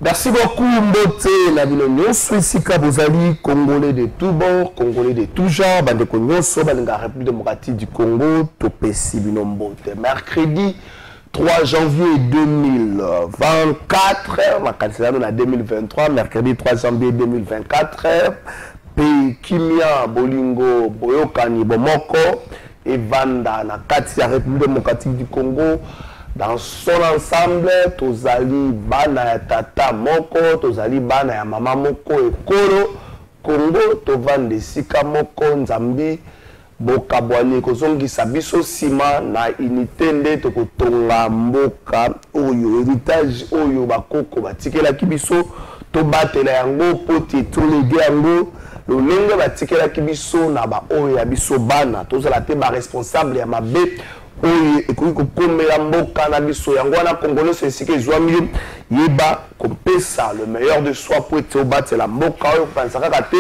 Merci beaucoup, Mbote. La ville Suissika, Bozali, Congolais de tout bord, Congolais de tout genre, Bande Konyoso, Bande République démocratique du Congo, Topé Sibino Mbote. Mercredi 3 janvier 2024, ma candidature en 2023, mercredi 3 janvier 2024, Kimia, Bolingo, Boyokani, Bomoko, et Vanda, na Katia, République démocratique du Congo. Dans son ensemble, tozali bana ya tata moko, tozali bana ya mama moko ekolo, Congo, tovande sika moko nzambi, bokabwani kozongisa biso sima na unité nde tokotonga mboka oyo héritage oyo bakoko batikelaki biso tobatela yango poti tolege yango lolenge batikelaki biso na ba oyo ya biso bana tozala te ba responsable ya mabe oyo ekoki kokomela mboka na biso yango wana congolais so esika ezwami yeba kopesa le meilleur de soi po ete obatela mboka oyo kopanisa kaka te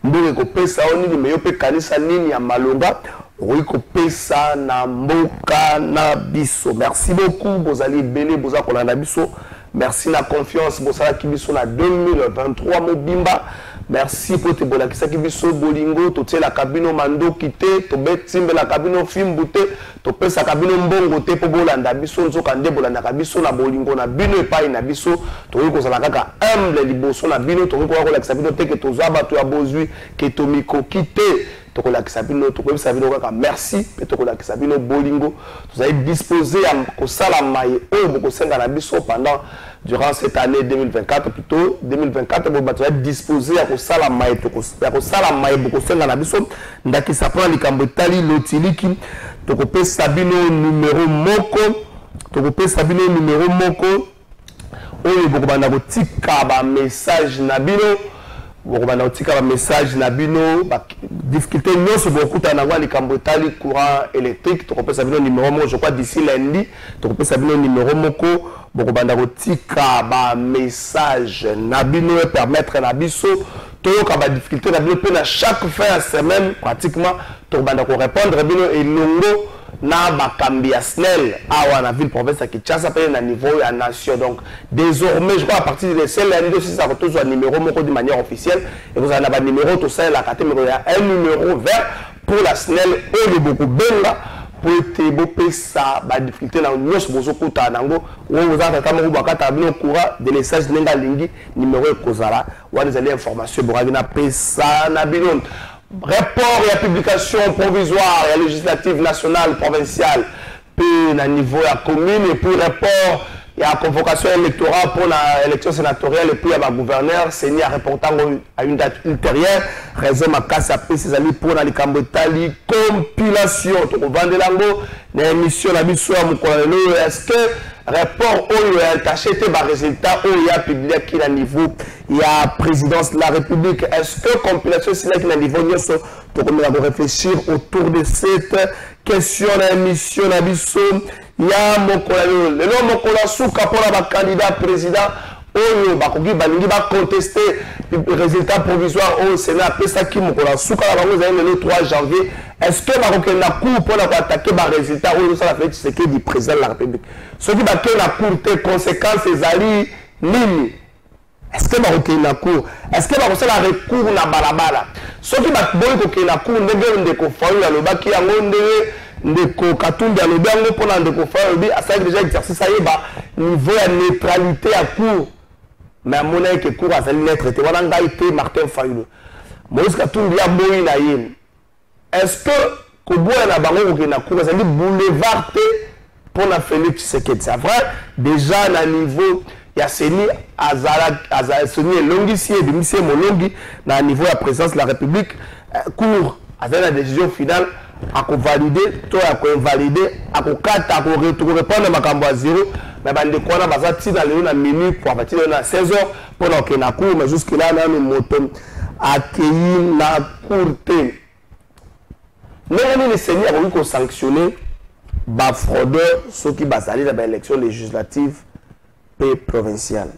mboka ekopesa oyo nini meyo mpe kanisa nini ya malonga okoki kopesa na mboka na biso. Merci beaucoup bozali ebele boza kolanda biso. Merci na confiance bosalaki biso na 2023 mobimba. Merci pour te bolakisa ki biso bolingo totie la kabino mando kite to betimbe la kabino fimbute to pesa kabino mbongo te po bolanda biso nzoka nde bolanda kabiso na bolingo na bino epai na biso to ko kozala kaka humble liboso na bino to ko kolakisa bino te ke tozwa bato ya bozwi ke to miko kite to kolakisa bino to ko bisa bino kaka merci pe to kolakisa bino bolingo tozali disposer à kosala maye oyo bokosenga na biso pendant durant cette année 2024 plutôt 2024 vous va disposer à kosala maye to kosala maye bokosenga na biso ndaki sapana likambo tali lotiliki to kopesa bino numéro moko to kopesa bino numéro moko oyo bokobanda kotika ba message na bino bokobanda kotika ba message na bino ba difficulté nyonso bokuta na ngwa likambo tali courant électrique to kopesa bino numéro moko je crois d'ici lundi to kopesa bino numéro moko bokobanda kotika ba message na bino et permettre na biso toyoka ba difficulté na bino pe na chaque fin de semaine pratiquement to banda ko répondre bino elongo na bakambi ya SNEL awa na ville province ya Kinshasa pe na niveau ya nation. Donc désormais je crois à partir de ce lundi aussi ça retrouve un numéro moko de manière officielle et vous avez un numéro tout ça la catégorie un numéro vert pour la SNEL et le beaucoup benga pour te bopesa ba difficulté na nyos bozo kuta nango wo vous avez tamo bakata bino courant de message nenga lingi numéro ekozala wa des informations boragina pesa na bino rapport et publication provisoire et législative nationale provinciale puis à niveau de la commune et puis rapport et à convocation électorale pour l'élection sénatoriale et puis à ma gouverneur c'est à reportant à une date ultérieure raison ma casse après ses amis pour la Cambotali compilation to vendre lango na émission la biso ya mukolelo est-ce que rapport où il a caché des résultats où il y a publié qui à niveau il y a présidence de la République est-ce que compilation c'est là qui à niveau nous pour réfléchir autour de cette question d'émission la biso il y a mokolelo le nom mokola souka pour la candidat président oyo bakoki balingi ba contester résultat provisoire au Sénat pesa ki mokola souka la bango le 3 janvier est-ce que bakoki na cour pour attaquer ba résultat oyo ça la fait c'est que du président de la République ceux qui bakoki na cour te conséquences ezali nini est-ce que bakoki na cour est-ce que bakoki la recours na balabala ceux qui bakoki na cour ndenge ndeko faulu alobaki yango ndenge ndeko katumbi alobi yango mpona ndeko faulu asali déjà exercice ayeba niveau ya neutralité à cour mais à mon avis que cour azali lettre te wana ngai te Martin Fayulu Moïse Katumbi ya boyi na ye est-ce que koboya na bango koke na cour azali boulevard te mpona Félix Tshisekedi c'est vrai déjà na niveau ya seni azala seni elongisi ebimisi molongi na niveau ya présidence de la République cour azali la décision finale à valider, toi à invalider, à répondre à ma cambo à zéro, mais ben de quoi on a besoin dans les minutes pour partir de 16h pour que na cour, mais jusque là on a une moto accueilli la courte. Mais les seigneurs ont sanctionné les fraudeurs ceux qui basent dans l'élection législative et provinciale.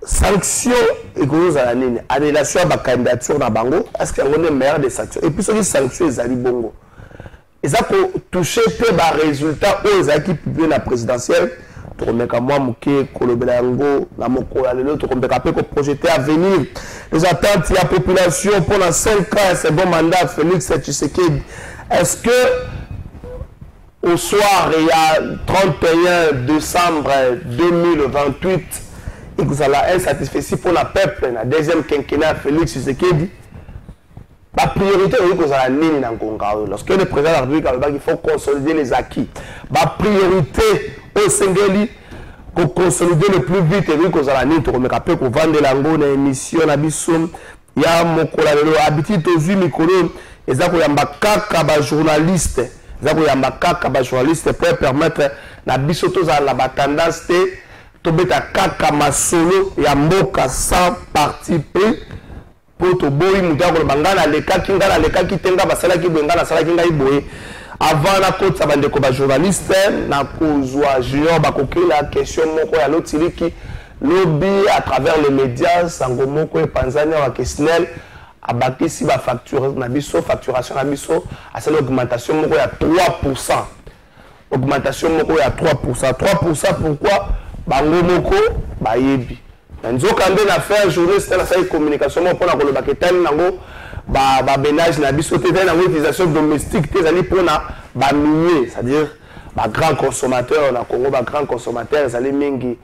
Sanction et cause à l'année annulation à la candidature dans Bango est-ce qu'il y a une meilleure des sanctions et puis les sanctions les ali bongo et ça pour toucher peu bas résultats aux équipes publiées la présidentielle tokomeka mwa moke kolobela yango na mokolo ya lelo tokomeka mpe koprojete à venir les attentes ya population pour la 5 ans c'est bon mandat Félix Tshisekedi. Est-ce que au soir il y a 31 décembre 2028 et que vous allez être satisfait pour le peuple la deuxième quinquennat Félix Tshisekedi? La priorité est que vous allez nini dans Congo. Lorsque le président de la République a dit qu'il faut consolider les acquis, la priorité au Sengeli pour consolider le plus vite et que vous allez nini pour que vous vendez l'ango dans l'émission na biso ya mokola lelo habitude aux 8 micro et ça ko yamba kaka ba journaliste ça ko yamba kaka ba journaliste pour permettre na biso to za la tendance te to beta kaka masolo ya mboka sans parti pris pour to boy muta ko bangana leka kinga leka kitenga basala ki bengana sala kinga iboye avant la côte ça bande ko ba journaliste na kozwa junior ba kokela question moko ya lotiliki lobby à travers les médias sangomoko et panzania wa kesnel abaki si ba facture na biso facturation na biso à cette augmentation moko ya 3%. Augmentation moko ya 3%. 3% pourquoi bango moko ba yebi. Nzoka ndé na faire journée c'est la salle communication pour na koloba ketani nango ba ménage na biso te na utilisation domestique te zali pour na ba minier, c'est-à-dire ba grand consommateur na Congo ba grand consommateur zali mingi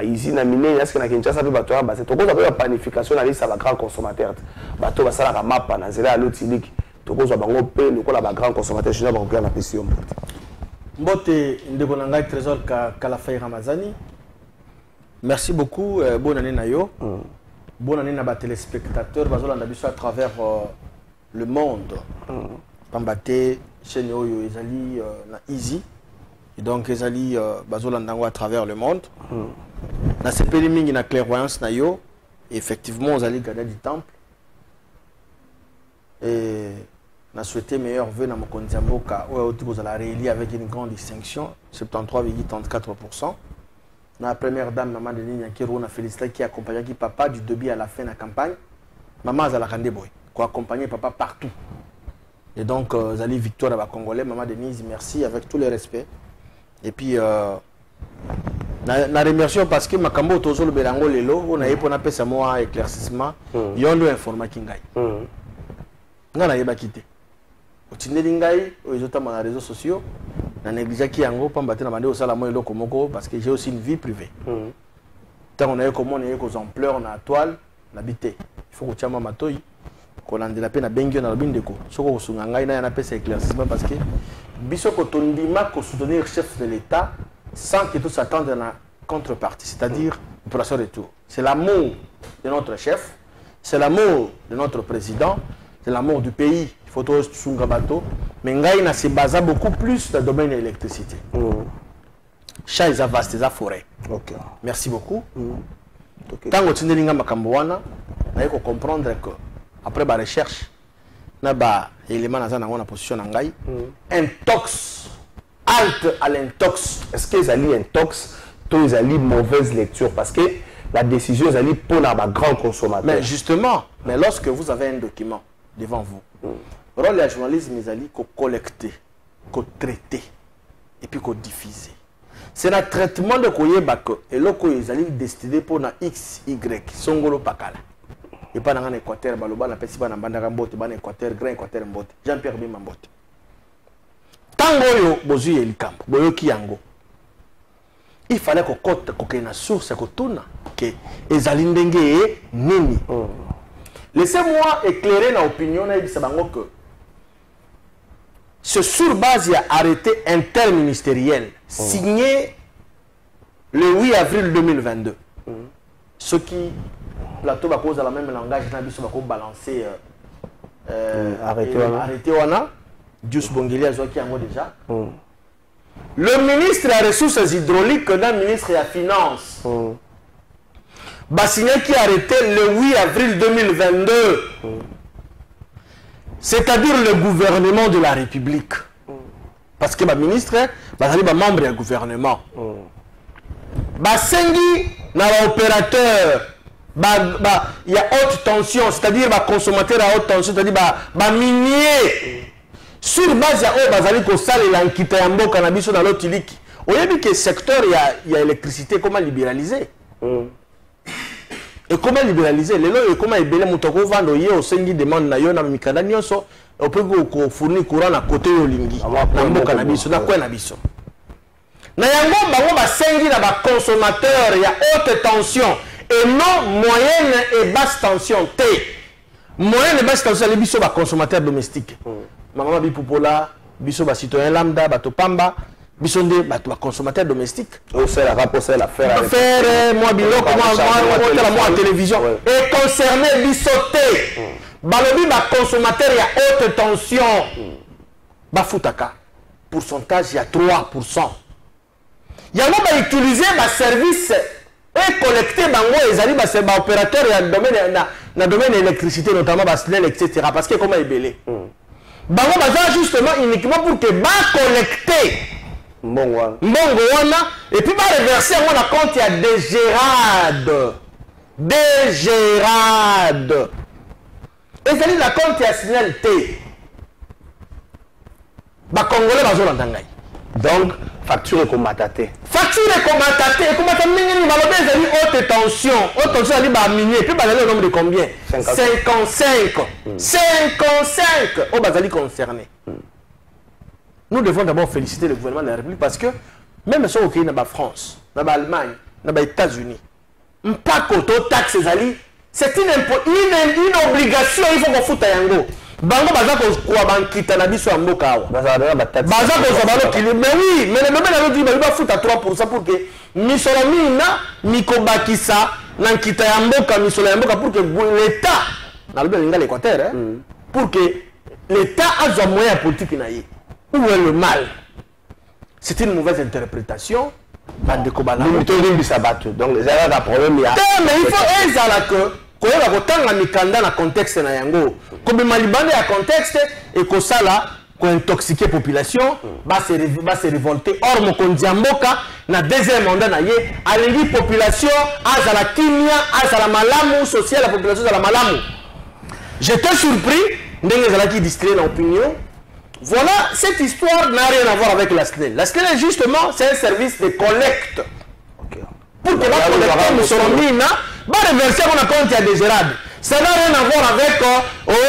ici na mine est-ce que na Kinshasa pe bato ba c'est to koza ba planification na liste ba grand consommateur bato ba sala ka mapa na zela lotiliki to koza bango pe lokola ba grand consommateur chinois ba ko na pesi mbote ndeko na ngai Trésor Kalafai Ramazani. Merci beaucoup, bonne année na yo. Bonne année na ba téléspectateurs bazolanda biso à travers le monde. Pambate chaîne oyo ezali na Easy. Et donc ezali bazolanda à travers le monde. Na sepeli mingi na clairvoyance na yo. Effectivement, ezali gardien du temple. Et na souhaité meilleur vœu na mokonzi mboka oyo tozala réélu avec une grande distinction, 73,34%. La première dame, maman de Nina Kiro, félicité qui accompagnait papa du début à la fin de la campagne. Maman a la boy, qui accompagnait papa partout. Et donc, Zali victoire à la Congolais, maman Denise, merci avec tout le respect. Et puis, na remercie parce que Makambo Tozo le Belango Lelo, on a eu pour appeler ça moi éclaircissement, ils ont informé Kingai. On a eu quitté. Au Tindelingai, aux autres dans les réseaux sociaux. Na négligé qui en gros pas battre na bande au sala moi lokomoko parce que j'ai aussi une vie privée. Tant on a eu comment on a eu aux ampleurs na toile l'habiter. Il faut que tu aies ma matoi qu'on ande la peine à bengio na bindeko. Soko sunga ngai na na pesa éclaircissement parce que biso ko tondima ko soutenir chef de l'État sans que tout s'attende à la contrepartie, c'est-à-dire opération retour. C'est l'amour de notre chef, c'est l'amour de notre président, c'est l'amour du pays. Il faut tout sunga bateau. Mais Ngaïna se base beaucoup plus dans le domaine de l'électricité. Chat est vaste, c'est forêt. Okay. Merci beaucoup. Tant que tu n'es pas Makamboana, il faut comprendre que après la recherche, il y a des éléments dans la position d'Angaï. Intox, halte à l'intox. Est-ce qu'ils ont intox ou ils ont mauvaise lecture? Parce que la décision est pour les grands consommateurs. Mais justement, mais lorsque vous avez un document devant vous, le rôle du journalisme est de collecter, de traiter et puis de diffuser. C'est un traitement de Koyebako et le Koyez est destiné pour na X, Y, Songolo Pakala. Et pas dans l'Équateur, Baloba, la Pessiba, dans Bandarambote, dans l'Équateur, Grand Équateur, Mbote, Jean-Pierre Bimambote. Tango yo, Bozu et Likambo, Boyo Kiango. Il fallait qu'on ait une source, qu'on tourne, que les Alindenge et Nini. Laissez-moi éclairer l'opinion que ce sur base il a arrêté interministériel signé le 8 avril 2022. Ce qui, plateau va cause à la même langage, n'a pas balancé arrêté Wana, Dius Bongeli a qui en déjà. Le ministre des Ressources hydrauliques, le ministre des Finances. Bassigné qui a arrêté le 8 avril 2022. C'est-à-dire le gouvernement de la République. Parce que le ministre, il est membre du gouvernement. Bassengi, l'opérateur, il y a haute tension, c'est-à-dire le consommateur à haute tension, c'est-à-dire le minier. Sur base de ça, il y a l'enquête de cannabis dans l'autre On a vu que le secteur, il y a électricité, comment libéraliser? Et comment libéraliser? Les lois, comment libérer mon toko vendre au sein de demande na yo na mikanda nyonso, on peut fournir courant à côté de lingi. Na mboka na biso, na quoi na biso. Na yango bango ba sengi na ba consommateur ya haute tension et non moyenne et basse tension T. Moyenne et basse tension les biso ba consommateur domestique. Maman bipopola, biso ba citoyen lambda, ba topamba. Bisonde, bah, toi, consommateur domestique. C'est la rapport, c'est l'affaire. Faire, moi, biloko, moi, à télévision. Et concerné, bisoté. Balobi, bah, consommateur, il y a haute tension. Bah, foutaka. Pourcentage, il y a 3%. Il y a un bah, utiliser, bah, service et collecter, bah, moi, les alliés, c'est bah, opérateur, il y a un domaine d'électricité, notamment, bah, SNEL, etc. Parce que, comment il est belé. Bah, moi, bah, justement, uniquement pour que, bah, collecter. Mbongo wana et puis va reverser on a compte il y a dégérade et c'est la compte il y a signal T ba congolais ba zolanda ngai donc facture comme mataté mingi ba lobe ezali haute tension ali ba minier puis ba le nombre de combien 55 o bazali concerné. Nous devons d'abord féliciter le gouvernement de la République parce que même si on est en France, en Allemagne, en États-Unis, pas qu'auto taxe c'est une obligation, il faut qu'on foute à yango. Bango baza ko kwa bankita na biso mboka awa. Baza ko zabalo kili mais oui, mais le même na dit ba fout à 3% pour que misolomina mikobakisa na nkita ya mboka misolo ya mboka pour que l'État na l'Équateur pour que l'État a un moyen politique na ye. Où est le mal? C'est une mauvaise interprétation. Donc, les erreurs d'un problème, il y a. Mais il faut que il y a un contexte. Comme il y a un contexte et que ça là, intoxiquer la population, va se révolter. Or, mon kondiamboka, na deuxième mandat, à la population, à la kimia, à la malamu, sociale, la population, à la malamu. J'étais surpris, qui distrait l'opinion. Voilà, cette histoire n'a rien à voir avec la SNEL. La SNEL, justement, c'est un service de collecte. Okay. Pour que la collecte nous soit mis, va reverser mon compte, il y a des gérades. Ça n'a rien à voir avec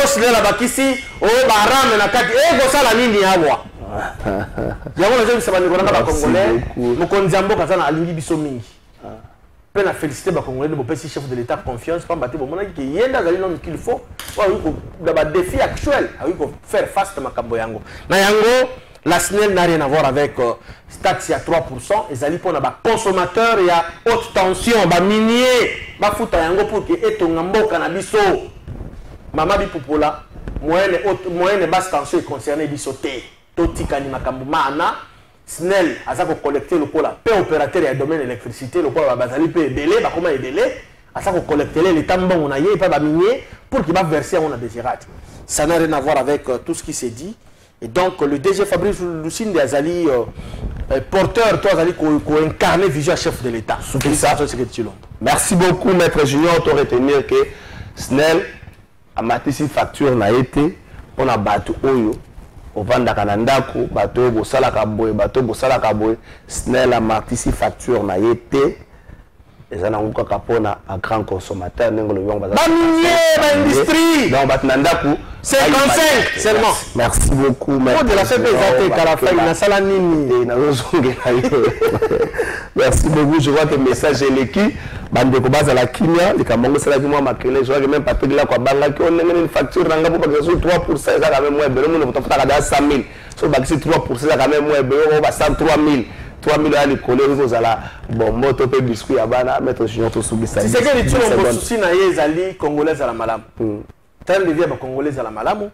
SNEL à Bakissi, Baram, Nakati, et ça la ligne à voir. Il y a un jeune qui s'appelle Congolais, nous connaissons Kazana à l'Unibisomi. Peine à féliciter les Congolais de mon petit chef de l'État confiance, pas battre mon qu'il y a des gens qu'il faut. Dans le défi actuel, il faut faire face à Makamboyango. Nayango, la SNEL n'a rien à voir avec taxe à 3%. Et ali pour les consommateurs, il y a haute tension, minier, fout à yango pour que et ngambo cannabiso. Mama bipopola, moyenne et basse tension est concernée bisoté. Totika ni makambo mana. SNEL a ça pour collecter le pôle paix opérateur et domaine d'électricité, le pôle va bazali paix délai, comment est délai, à ça pour collecter les tambons on a y pas minier pour qu'il va verser on a des gérades. Ça n'a rien à voir avec tout ce qui s'est dit. Et donc le DG Fabrice Lucine Azali porteur toi Azali qui incarné vision chef de l'État. Merci beaucoup maître Junior pour retenir que SNEL a matissé facture n'a été on a battu oyo. Au Vanda Ndako, bateau, Bosala Kaboy, bateau, Bosala Kaboy, SNEL a martissé facture n'a été. Les ananguka kapona à grand consommateur, n'engolo yon bazar. L'industrie. Donc, Batnandaku. 55 seulement. Merci beaucoup, maître. De la Merci beaucoup. Je vois que le message est l'équipe. Bande de base à la Kimia, les Camerounais, c'est là que moi, je vois que même Patrick là, qui on a une facture, on a 3%, ça a quand même moins, on a 100 000. So, 3%, ça a quand même moins, on a 103 000. 3 000 à l'école, vous allez bon, moto, biscuit, à bana, mettre sur notre soubi. C'est ce que les gens ont souci na yezali congolais à la malam. Tel devient congolais à la malam.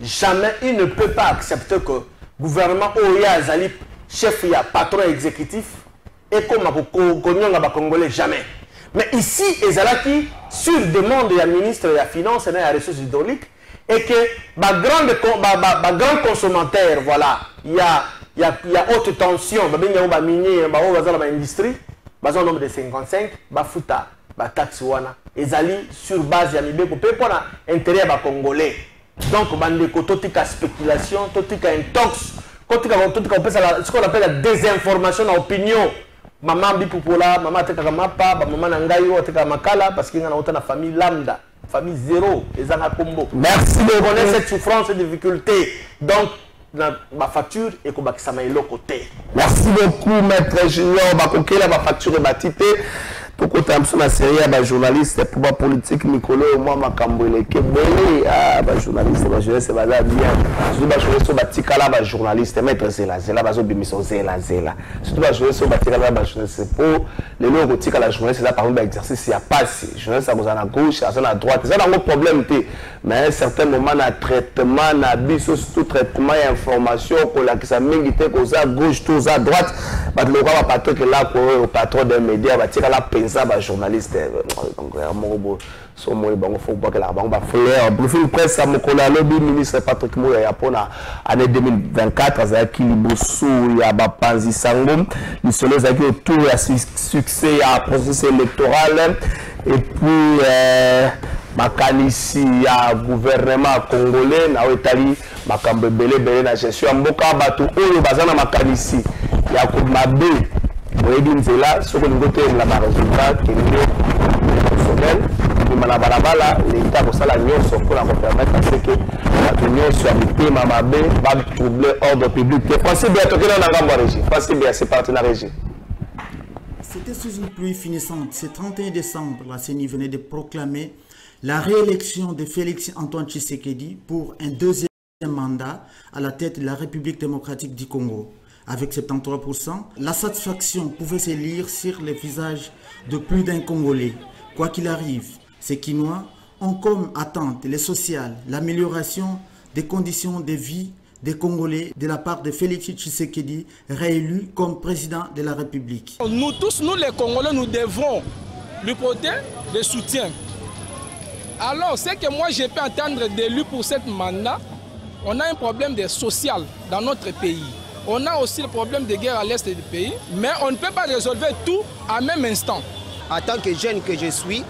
Jamais il ne peut pas accepter que le gouvernement Oya Zali, chef, il y a patron exécutif, et comme à congolais, jamais. Mais ici, Ezalaki, sur demande du ministre de la Finance et des ressources hydrauliques, et que grand consommateur, voilà, il y a haute tension, il y a minier, industrie, il y a un nombre de 55, il y a taxe, Ezali sur base de Mibeko, pour intérêt à Congolais. Donc, il y a une spéculation, il y a un tox, ce qu'on appelle la désinformation en opinion. Maman bipupola, maman tekaka mapa, maman nangayo tekaka makala parce qu'il y a une famille lambda, famille zéro, les ana combo. Merci de connaître cette souffrance et difficulté. Donc ma facture et qu'on va côté. Merci beaucoup maître Junior, ma facture est batite. Tout côté la série à journaliste pour la politique Nicolo moi ma cambolé journaliste la jeunesse va bien surtout la journaliste batikala ba journaliste maître zela bazo bimiso zela surtout la journaliste batikala ba journaliste pour les lots tika la journaliste là par exemple exercice il y a pas journaliste ça à gauche ça à droite c'est un problème mais à un certain moment na traitement na biso surtout traitement et information pour la qui ça mérite que à gauche tout à droite le roi patron que là au patron des médias batikala ça va journaliste donc vraiment son mot bon faut pas que la banque va faire profil presse à mon collègue le ministre Patrick Mouya pour l'année 2024 avec Liboso ya ba Panzi Sango les solos avec autour à succès à processus électoral et puis makanisi ya gouvernement congolais na etali makambo belé na gestion mboka bato oyo bazana makanisi ya ko mabe boyebi nzela soko lingote la résultat personnel mais la balabala l'état ko sala nyonso pour la permettre à ce que la union soit mitema mabe va troubler ordre public que pensez bien to kena na ngambo régie pensez bien c'est partenaire régie. C'était sous une pluie finissante. Ce 31 décembre, la CENI venait de proclamer la réélection de Félix Antoine Tshisekedi pour un deuxième mandat à la tête de la République démocratique du Congo. Avec 73%, la satisfaction pouvait se lire sur les visages de plus d'un Congolais. Quoi qu'il arrive, ces Quinois ont comme attente les sociales, l'amélioration des conditions de vie des Congolais de la part de Félix Tshisekedi, réélu comme président de la République. Nous tous, nous les Congolais, nous devons lui porter le soutien. Alors, ce que moi je peux entendre de lui pour ce mandat, on a un problème de social dans notre pays. On a aussi le problème de guerre à l'est du pays, mais on ne peut pas résolver tout en même instant. En tant que jeune que je suis,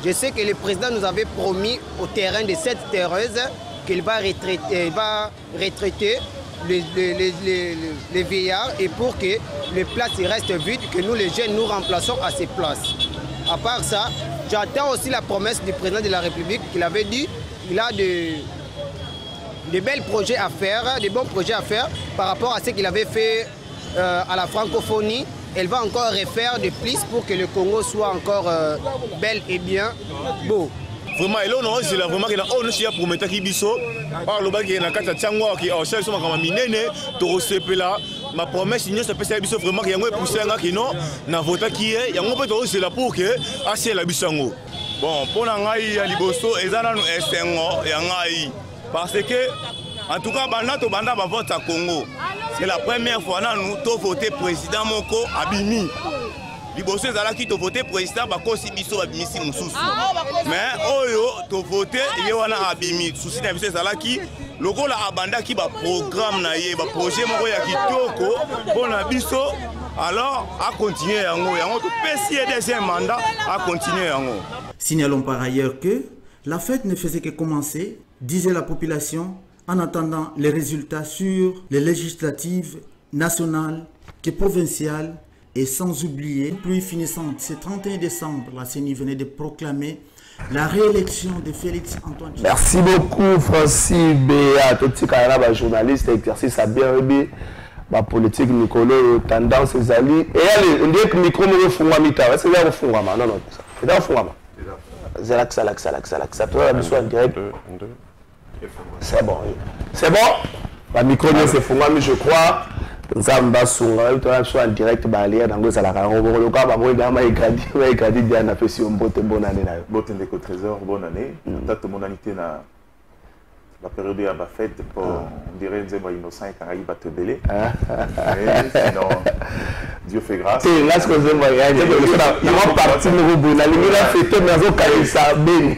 je sais que le président nous avait promis au terrain de cette terreuse qu'il va retraiter les vieillards et pour que les places restent vides, que nous les jeunes nous remplaçons à ces places. À part ça, j'attends aussi la promesse du président de la République qu'il avait dit qu'il a de bels projets à faire, de bons projets à faire par rapport à ce qu'il avait fait à la francophonie. Elle va encore refaire de plus pour que le Congo soit encore bel et bien beau. Vraiment, et là, on a vraiment que pour mettre qui biso, le bac qui est dans quatre tiangwa qui a cherché son comme minene, to là. Ma promesse, c'est que c'est biso vraiment qu'il y a un poussé un qui non, na vote qui est, il y a un peu de c'est là pour que assez la bisango. Bon, pour n'angai à liboso, et ça nous estengo et angai, parce que en tout cas, banda to banda va voter à Congo. C'est la première fois nous to voter président Moko Abimi. Liboso ezala ki to voter président ba kosi biso abimisi mususu. Mais oyo to voter ye wana abimi. Souci na biso ezala ki lokola abanda ki ba programme na ye ba projet moko ya kitoko pona biso alors à continuer yango to pesi deuxième mandat à continuer yango. Signalons par ailleurs que la fête ne faisait que commencer, disait la population, en attendant les résultats sur les législatives nationales et provinciales. Et sans oublier, pluie finissante, ce 31 décembre, la CENI venait de proclamer la réélection de Félix Antoine Tshisekedi. Merci beaucoup, Francis Béa, tout ce qui journaliste, exercice à bien rebi, la politique, Nicolo, tendance, les alliés. Et allez, on dit que le micro me fait un mita. Est-ce que c'est un fond à non, non, c'est un fond à c'est l'axe, tu vois, la mission en direct. C'est bon, c'est bon. La micro me fait fond à je crois. Nzamba sunga utona so en direct balia dango sala ka ngoko ka ba moida ma ikadi dia na pesi mbote bonne année na bote ndeko trésor bonne année tata mon année na la période à ba fête pour on dirait nzemba innocent et Caraïbes Batebele sinon Dieu fait grâce c'est là ce que nzemba ya na parti no bo na limira fête na zo kaisa ben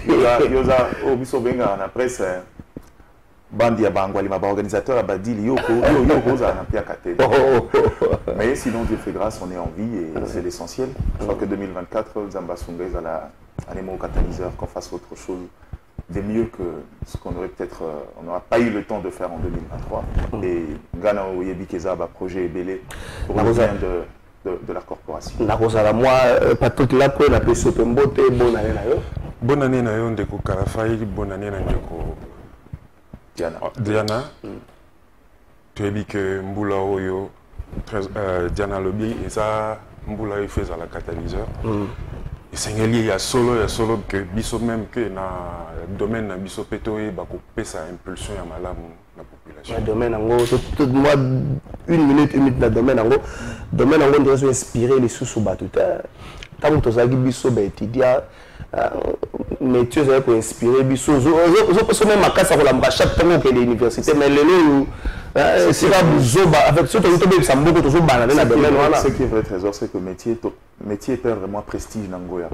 yoza o biso benga na presse bandi ya bangwali ma organisateur a badili yoko za na pia kate. Mais sinon Dieu fait grâce, on est en vie et c'est l'essentiel. Je crois que 2024 Zamba Sungez à l'émo catalyseur qu'on fasse autre chose des mieux que ce qu'on aurait peut-être, on n'aura pas eu le temps de faire en 2023. Et Ghana Oyebi Keza, projet Ebélé, revient de la corporation. Moi, Patrick Lako, la PSO Pembote, bonne année na yo. Bonne année na yo, Ndeko Karafai, bonne année na Ndeko Diana. Tu as dit que Mboula Oyo, Diana Lobby, et ça, Mboula Oyo fait la catalyseur. Et c'est il y a solo que biso même que na domaine na biso petoé ba couper sa impulsion ya malamu la population. Le domaine en gros tout moi une minute dans domaine en gros doit inspirer les sous batuteurs. Tant que tu biso ba étudiant mais tu sais pour inspirer biso je pense même à casa la chaque temps que l'université mais le c'est pas zoba avec ce que ça beaucoup toujours bananer dans domaine voilà. Ce qui est vrai trésor c'est que métier perd vraiment prestige dans Ngoya.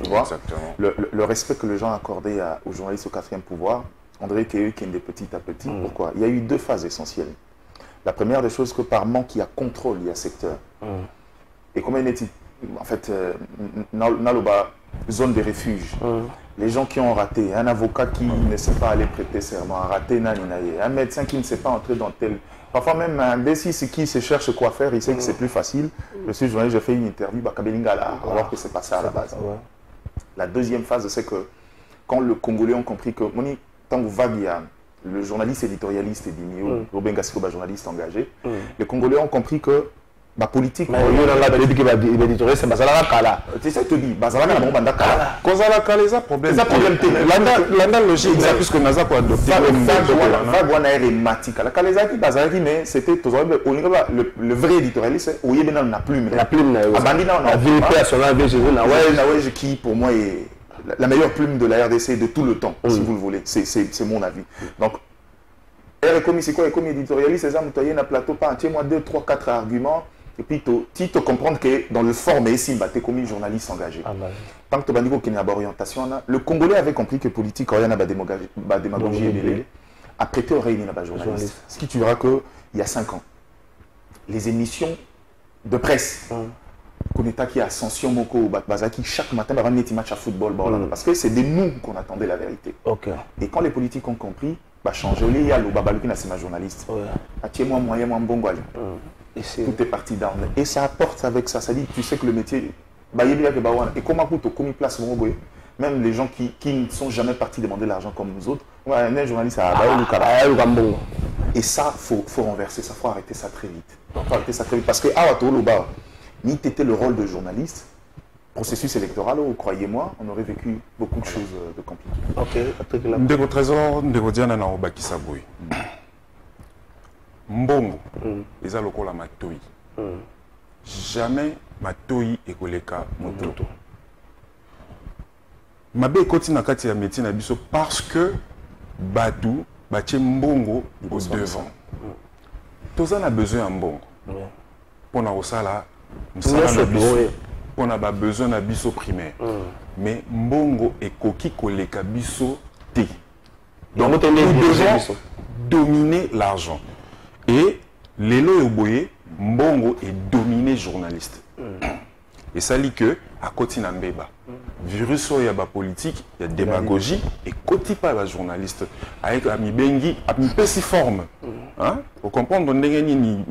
Tu vois? Exactement. Le respect que les gens accordaient aux journalistes au 4e pouvoir, on dirait qu'il y a eu petit à petit. Pourquoi? Il y a eu deux phases essentielles. La première des choses que par manque il y a contrôle, il y a secteur. Et comme il est en fait Naloba zone de refuge. Les gens qui ont raté, un avocat qui ne sait pas aller prêter serment, un médecin qui ne sait pas entrer dans tel... Parfois même un B6 qui se cherche quoi faire, il sait que c'est plus facile. Je suis journaliste, j'ai fait une interview à Kabelingala, alors que c'est pas ça à la base. La deuxième phase, c'est que quand le Congolais ont compris que tant que Vagia, le journaliste éditorialiste et Dimio, Robin Gassiko, journaliste engagé, les Congolais ont compris que la politique, c'est ça te dit, Bazalaka na banda kala. Kozalaka les problèmes. C'est problème l'anda logique ça puisque naza ko adopter vague wana hérématique. La kalezaki Bazalaki mais c'était le vrai éditorialiste oyebena na plume. La plume na abandina na vie personnelle na ouais qui pour moi est la meilleure plume de la RDC de tout le temps si vous le voulez. C'est mon avis. Donc comme c'est quoi comme éditorialiste c'est ça mutoyer na plateau pas entier moi 2 3 4 arguments. Et puis, tu te comprends que dans le forme, tu es comme journaliste engagé. Tant que tu as une orientation, le Congolais avait compris que politique, il y a une démagogie a prêté oreille à journaliste. Ce qui tu verras qu'il y a 5 ans, les émissions de presse, qu'on est qui Ascension Moko, Bazaki, chaque matin, il y a un petit match à football. Parce que c'est de nous qu'on attendait la vérité. Et quand les politiques ont compris, changer, il y a le Babalouki, c'est ma journaliste. Moi, moyen, moi, bon, tout est parti down. Et ça apporte avec ça. Ça dit, tu sais que le métier, et comment tu place même les gens qui ne sont jamais partis demander l'argent comme nous autres, un journaliste à et ça, faut renverser ça, faut arrêter ça très vite. Parce que ni tu étais le rôle de journaliste, processus électoral, croyez-moi, on aurait vécu beaucoup de choses de compliquées. Ndeko Trésor, Ndeko Diana na obakisa boy. Mbongo, ils ont le la matoi. Jamais matoi et koleka moto. Mabe koti na kati ya métier na biso parce que Badou, batie mbongo au devant. Tous on a besoin de mbongo. Pour na osala, on a besoin de biso primaire. Mais mbongo et koki koleka biso te. Donc nous devons dominer l'argent. Et Lelo Oboye, Mbongo est dominé journaliste. Et ça dit que, à côté d'un débat, virus, il y a la politique, il y a la démagogie, et côté pas la journaliste, avec Ami Bengi, Ami Pessiforme. Vous comprenez,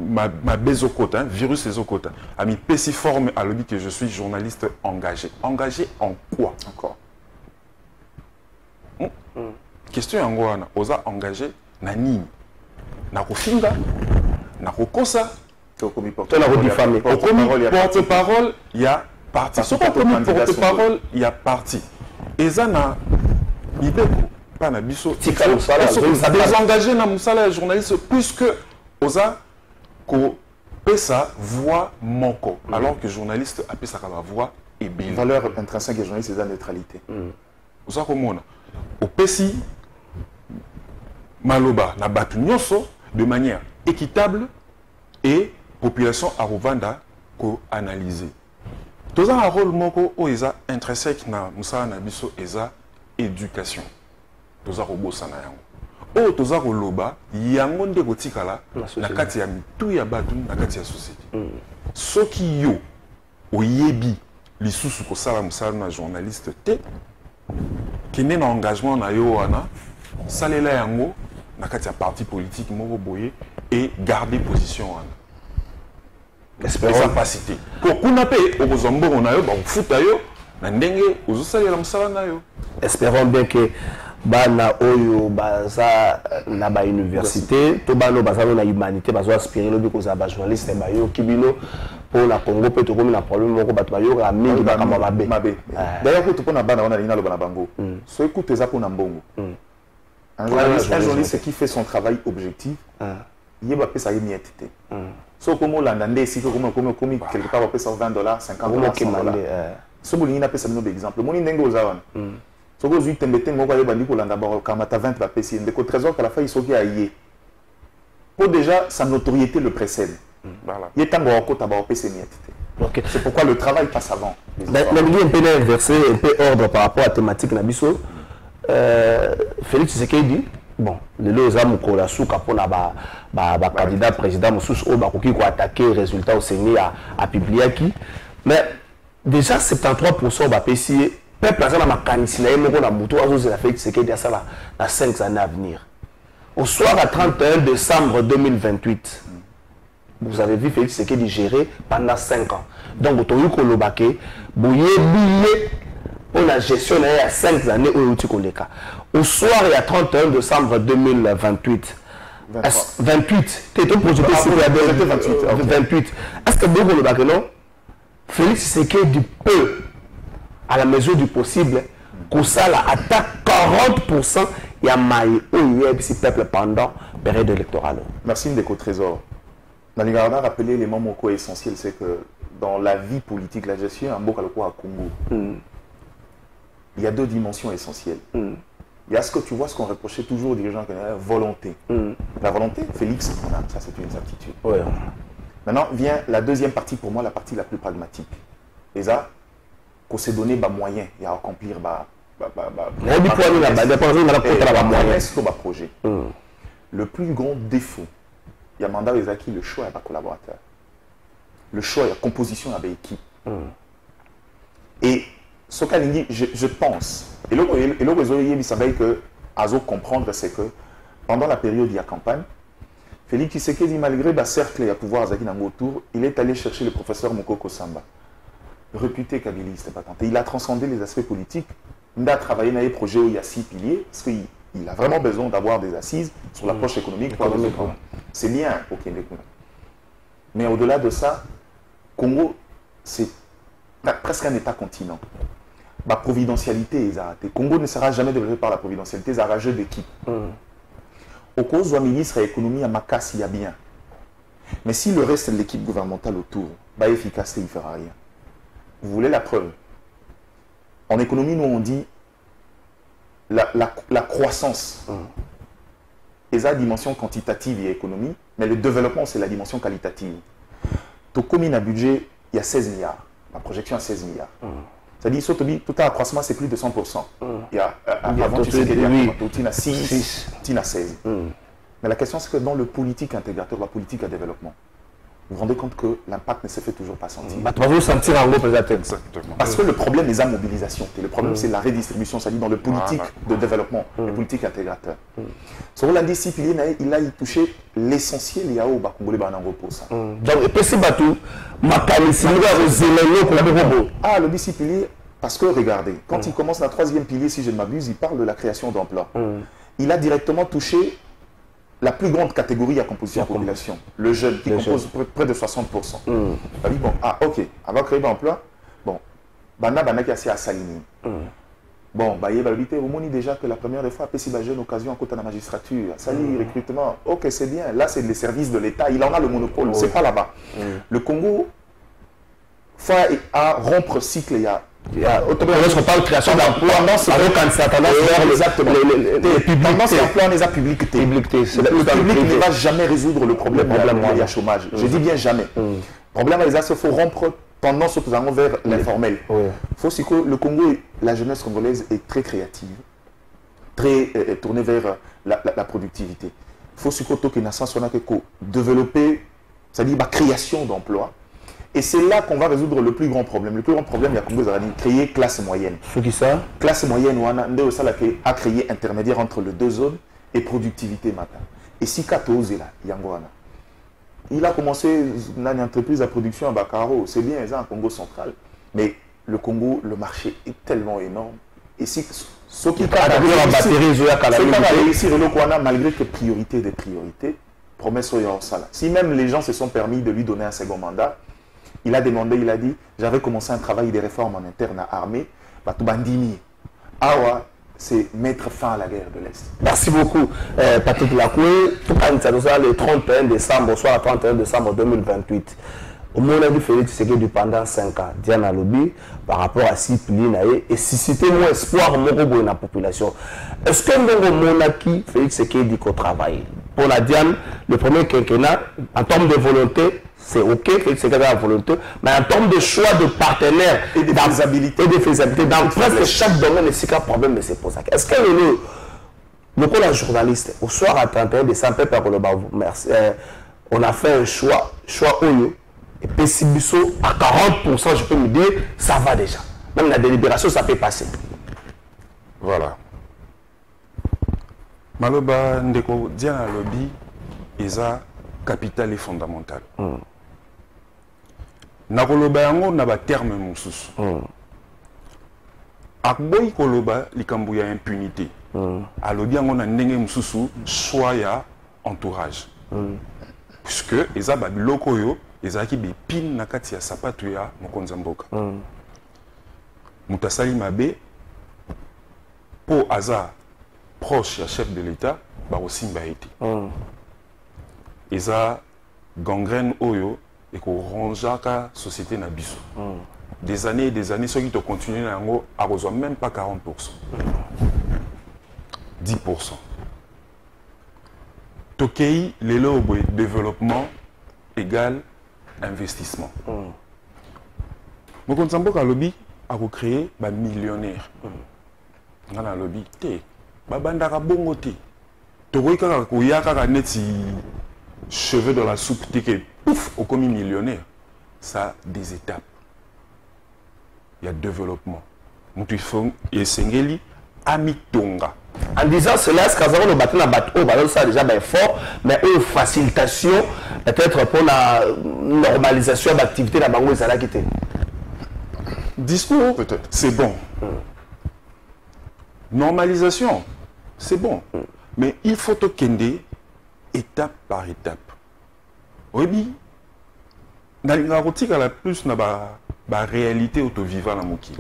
ma baise au côté, virus est au côté. Ami Pessiforme a dit que je suis journaliste engagé. Engagé en quoi encore? Question en quoi? Osa engagé, nani? Nakofinga, Nakokosa, porte-parole, il y a parti. Ce qu'on commis porte-parole, il y a parti. Et ça, pas na biso. Désengager na musala journaliste puisque osa ko pesa voix moko. Alors que journaliste a pesa ka voix et bien. Valeur intrinsèque des journalistes, c'est la neutralité. Osa ko mona. Au pesi maloba na batu nyonso de manière équitable et population à Rwanda ko analyser. Tous un rôle moko o eza intrinsèque na musala na biso eza éducation. Tous un robot sana yango. O tous un roloba yango nde kotikala na kati ya mitu ya batu na kati ya société. Soki yo oyebi lisusu ko sala musala na journaliste te kende na engagement na yo wana salela yango na kati ya parti politique moko boye et garder position wana. Espérons pas citer. Pour kuna pe okozombo na yo ba futa yo na ndenge ozosalela musala na yo. Espérons bien que bana oyo baza na ba université to bano baza na humanité bazo aspirer lobi ko za ba journaliste ba yo kibino pour la Congo peut to comme na problème moko bato ba yo ka mingi ba kama mabe. D'ailleurs ko to pona bana wana lina lo bana bango. So écoute za pona mbongo. Un journaliste qui fait son travail objectif. Il va payer ça miette. So comme on l'a ndé si comme quelque part on paye ça $20, $50. So bolini na pesa bino exemple. Moni ndenge ozawana. So go zui tembete moko ya bandi ko landa ba kamata 20 ba pesi ndeko trésor que la fa isoki aye. Pour déjà sa notoriété le précède. Voilà. Il est temps de côté ba pesi miette. OK. C'est pourquoi le travail passe avant. Mais un peu inversé, un peu ordre par rapport à la thématique na biso. Félix Tshisekedi bon le lozamu ko la souka pona ba candidat président mususu o ba koki ko attaquer résultat au Séné à publier qui mais déjà 73% ba PC peuple azana makanisi na yemo na muto azo la Félix Tshisekedi ça la 5 années à venir au soir à 31 décembre 2028 vous avez vu Félix Tshisekedi gérer pendant 5 ans donc to yuko lobake boye billet pour la gestion il y a 5 années au soir il y a 31 décembre 2028 28 tu es projeté sur la 28 est-ce que beaucoup le bac non Félix Tshisekedi peut à la mesure du possible que ça attaque 40% il y a maille où il y a petit peuple pendant la période électorale. Merci Ndeko Trésor. Naligarda a rappelé les moments essentiels, c'est que dans la vie politique la gestion un beau calco à Congo. Il y a deux dimensions essentielles. Il y a ce que tu vois, ce qu'on reprochait toujours aux dirigeants, volonté. La volonté, Félix, ça c'est une certitude. Ouais. Maintenant vient la deuxième partie, pour moi la partie la plus pragmatique. Et ça, qu'on s'est donné moyen à accomplir projet. Le plus grand défaut, il y a mandat qui le choix à ma collaborateur. Le choix, la composition avec équipe. Et ce qu'il je pense, et là, il savait que Azo comprendre, c'est que pendant la période de la campagne, Félix Tshisekedi, malgré le cercle et à pouvoir autour, il est allé chercher le professeur Mokoko Samba, réputé kabiliste, il a transcendé les aspects politiques, il a travaillé dans les projets où il y a 6 piliers, parce qu'il a vraiment besoin d'avoir des assises sur l'approche économique. C'est bien au Québec. Mais au-delà de ça, Congo, c'est presque un État-continent. La providentialité, le Congo ne sera jamais développé par la providentialité, c'est un jeu d'équipe. Au cause où ministre de l'économie à Makassi, il y a bien. Mais si le reste de l'équipe gouvernementale autour, efficacité, il ne fera rien. Vous voulez la preuve? En économie, nous on dit la croissance. Et ça, dimension quantitative et économie, mais le développement, c'est la dimension qualitative. Tout comme il y a un budget, il y a 16 milliards. La projection à 16 milliards. C'est-à-dire, tout un accroissement, c'est plus de 100%. Il y a, avant, tu sais qu'il y a 6, tu as 16. Mais la question, c'est que dans le politique intégrateur, la politique à développement, vous vous rendez compte que l'impact ne se fait toujours pas sentir. Parce que le problème, c'est la mobilisation. Et le problème, c'est la redistribution, c'est-à-dire dans le politique de développement, le politique intégrateur. Sur la discipline, il a touché l'essentiel, il y a au Congolais pour ça. Donc, le discipline, parce que regardez, quand il commence la 3e pilier, si je ne m'abuse, il parle de la création d'emplois. Il a directement touché la plus grande catégorie à composition de la population, le jeune, qui compose près de 60%. Il a dit, bon, ok, avant de créer l'emploi, bon, Bana qui a assez à s'aligner. Bon, il va éviter, au moins déjà que la première des fois, il y a une occasion à côté de la magistrature, salut, recrutement, ok, c'est bien, là c'est les services de l'État, il en a le monopole, c'est pas là-bas. Le Congo, faut à rompre le cycle, il y a on parle de création d'emplois, tendance l'emploi on les a publicité. Le public ne va jamais résoudre le problème du chômage. Je dis bien jamais. Le problème, il faut rompre tendance vers l'informel. Il faut aussi que le Congo, la jeunesse congolaise est très créative, très tournée vers la productivité. Il faut aussi que développer, c'est-à-dire la création d'emplois. Et c'est là qu'on va résoudre le plus grand problème. Le plus grand problème, il y a Congo Zarani, créer classe moyenne. Ce qui ça? Classe moyenne, a créé intermédiaire entre les deux zones et productivité matin. Et si Kato là, Yangoana, il a commencé une entreprise à production à Bakaro, c'est bien, c'est en Congo central. Mais le Congo, le marché est tellement énorme. Et si ce qui a réussi, malgré que priorité des priorités, promesse au Sala. Si même les gens se sont permis de lui donner un second mandat, il a demandé, il a dit, j'avais commencé un travail de réforme en interne à l'armée, Batubandini. Awa, c'est mettre fin à la guerre de l'Est. Merci beaucoup, Patrick Lacoué. Tout le 31 décembre, soit le 31 décembre 2028. Au moment où Félix Tshisekedi pendant 5 ans, Diana Lobby, par rapport à Ciplinae, et susciter mon espoir dans la population. Est-ce que nous monarchie Félix Tshisekedi qu'au travail? Pour la Diane, le premier quinquennat, en termes de volonté, c'est OK, Félix Tshisekedi a la volonté, mais en termes de choix de partenaires et de faisabilité, dans presque chaque domaine, il y a un problème de ces postes. Est-ce que le journaliste, au soir à 31 décembre, on a fait un choix Oyo. Et Pessibiso à 40%, je peux me dire, ça va déjà. Même la délibération, ça peut passer. Voilà. Maloba Ndeko Diana Lobby, isa capital et fondamental. Nakoloba yango na ba terme mususu. Akboy koloba likambu ya impunité. Alobi yango na ndenge mususu choix ya entourage. Puisque isa ba biloko yo ezaki bipine na kati ya sapato ya mokonzi mboka. Mutasali mabe po aza proche ya chef de l'État ba osimba ete. Eza gangrène oyo et ko ronjaka société na biso. Des années et des années ceux qui te continuent na yango a reçoit même pas 40%. 10%. Tokei lelo boy développement égal investissement. Mokonzi mboka lobby a recréé ba millionnaire. Ngana lobby te ba bandaka bongo te. Tokoyi kaka koya kaka neti cheveux dans la soupe te ke pouf au commis millionnaire. Ça des étapes. Il y a développement. Mutu fong et sengeli amitonga. En disant cela, est-ce qu'on a battu la bataille, ça déjà bien fort, mais une facilitation, peut-être pour la normalisation de l'activité de la banque, ça l'a quitté. Discours, peut-être, c'est bon. Normalisation, c'est bon. Mais il faut te kender étape par étape. Oui, dans la routine, la plus la réalité auto-vivant dans Mokili.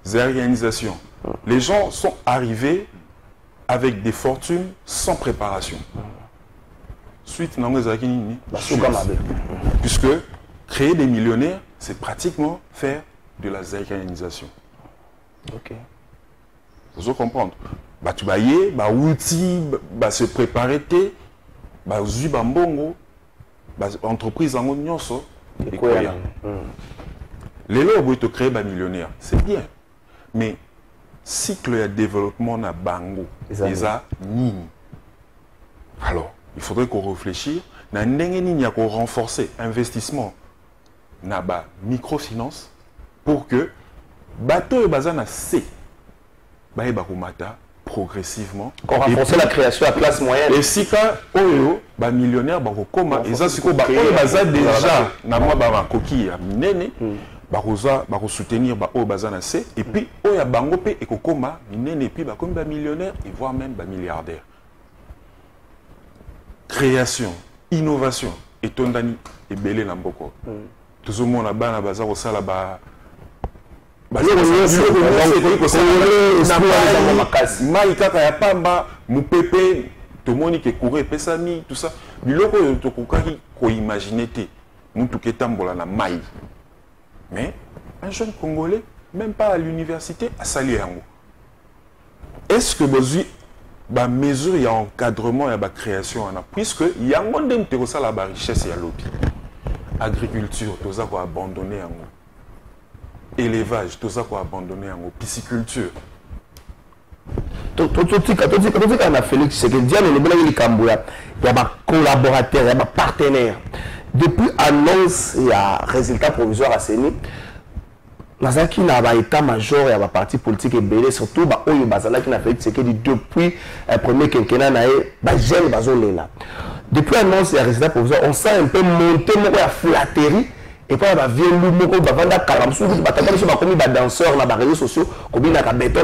Les organisations. Les gens sont arrivés avec des fortunes sans préparation. Suite, puisque créer des millionnaires, c'est pratiquement faire de la zécanisation. Ok. Vous comprenez? Tu vas y outil, se préparer, mbongo, entreprise en nyonso, les lois où te créer des millionnaires, c'est bien. Mais cycle de développement na bango, déjà nini. Alors, il faudrait qu'on réfléchisse. Na ndenge qu'on renforcer investissement na ba microfinance pour que bateau et bazana C ba komata progressivement. Qu'on renforcer la création à classe moyenne. Et si ka oyo ba millionnaire ba koma et ça c'est ko ba oyo baza déjà na moi ba coquille ya minene. Baroza soutenir au bazana C et puis au ya bango pe et kokoma minene et puis ba comme ba millionnaire et voire même ba milliardaire. Création, innovation et tondani et belé na mboko. Tout le monde a bana baza au sala ba maïkaka ya pamba mupepe tomoni ke courir pesami tout ça biloko to kokaki ko imaginer te mutu ketambola na mai. Mais un jeune Congolais, même pas à l'université, a salué yango. Est-ce que besoin ba mesure il y a encadrement et ba création en a puisque yango ndem te ko la richesse ya lobby. Agriculture, tout ça ko abandonner yango. Élevage, tout ça ko abandonner yango. Pisciculture. Tout on a Félix Tshisekedi, il y a des collaborateurs, il y a des partenaires. depuis annonce il y a résultat provisoire à CENI Nazaki n'a pas état-major et à parti politique et belé surtout bah oyo bazala qui n'a fait ce que depuis premier quinquennat naé bah jeune bazolé là depuis annonce et résultat provisoire on sent un peu monter mon la flatterie et puis bah vieux moko bah vanda kalamsu bah tata biso bah comme bah danseur na bah réseaux sociaux comme na béton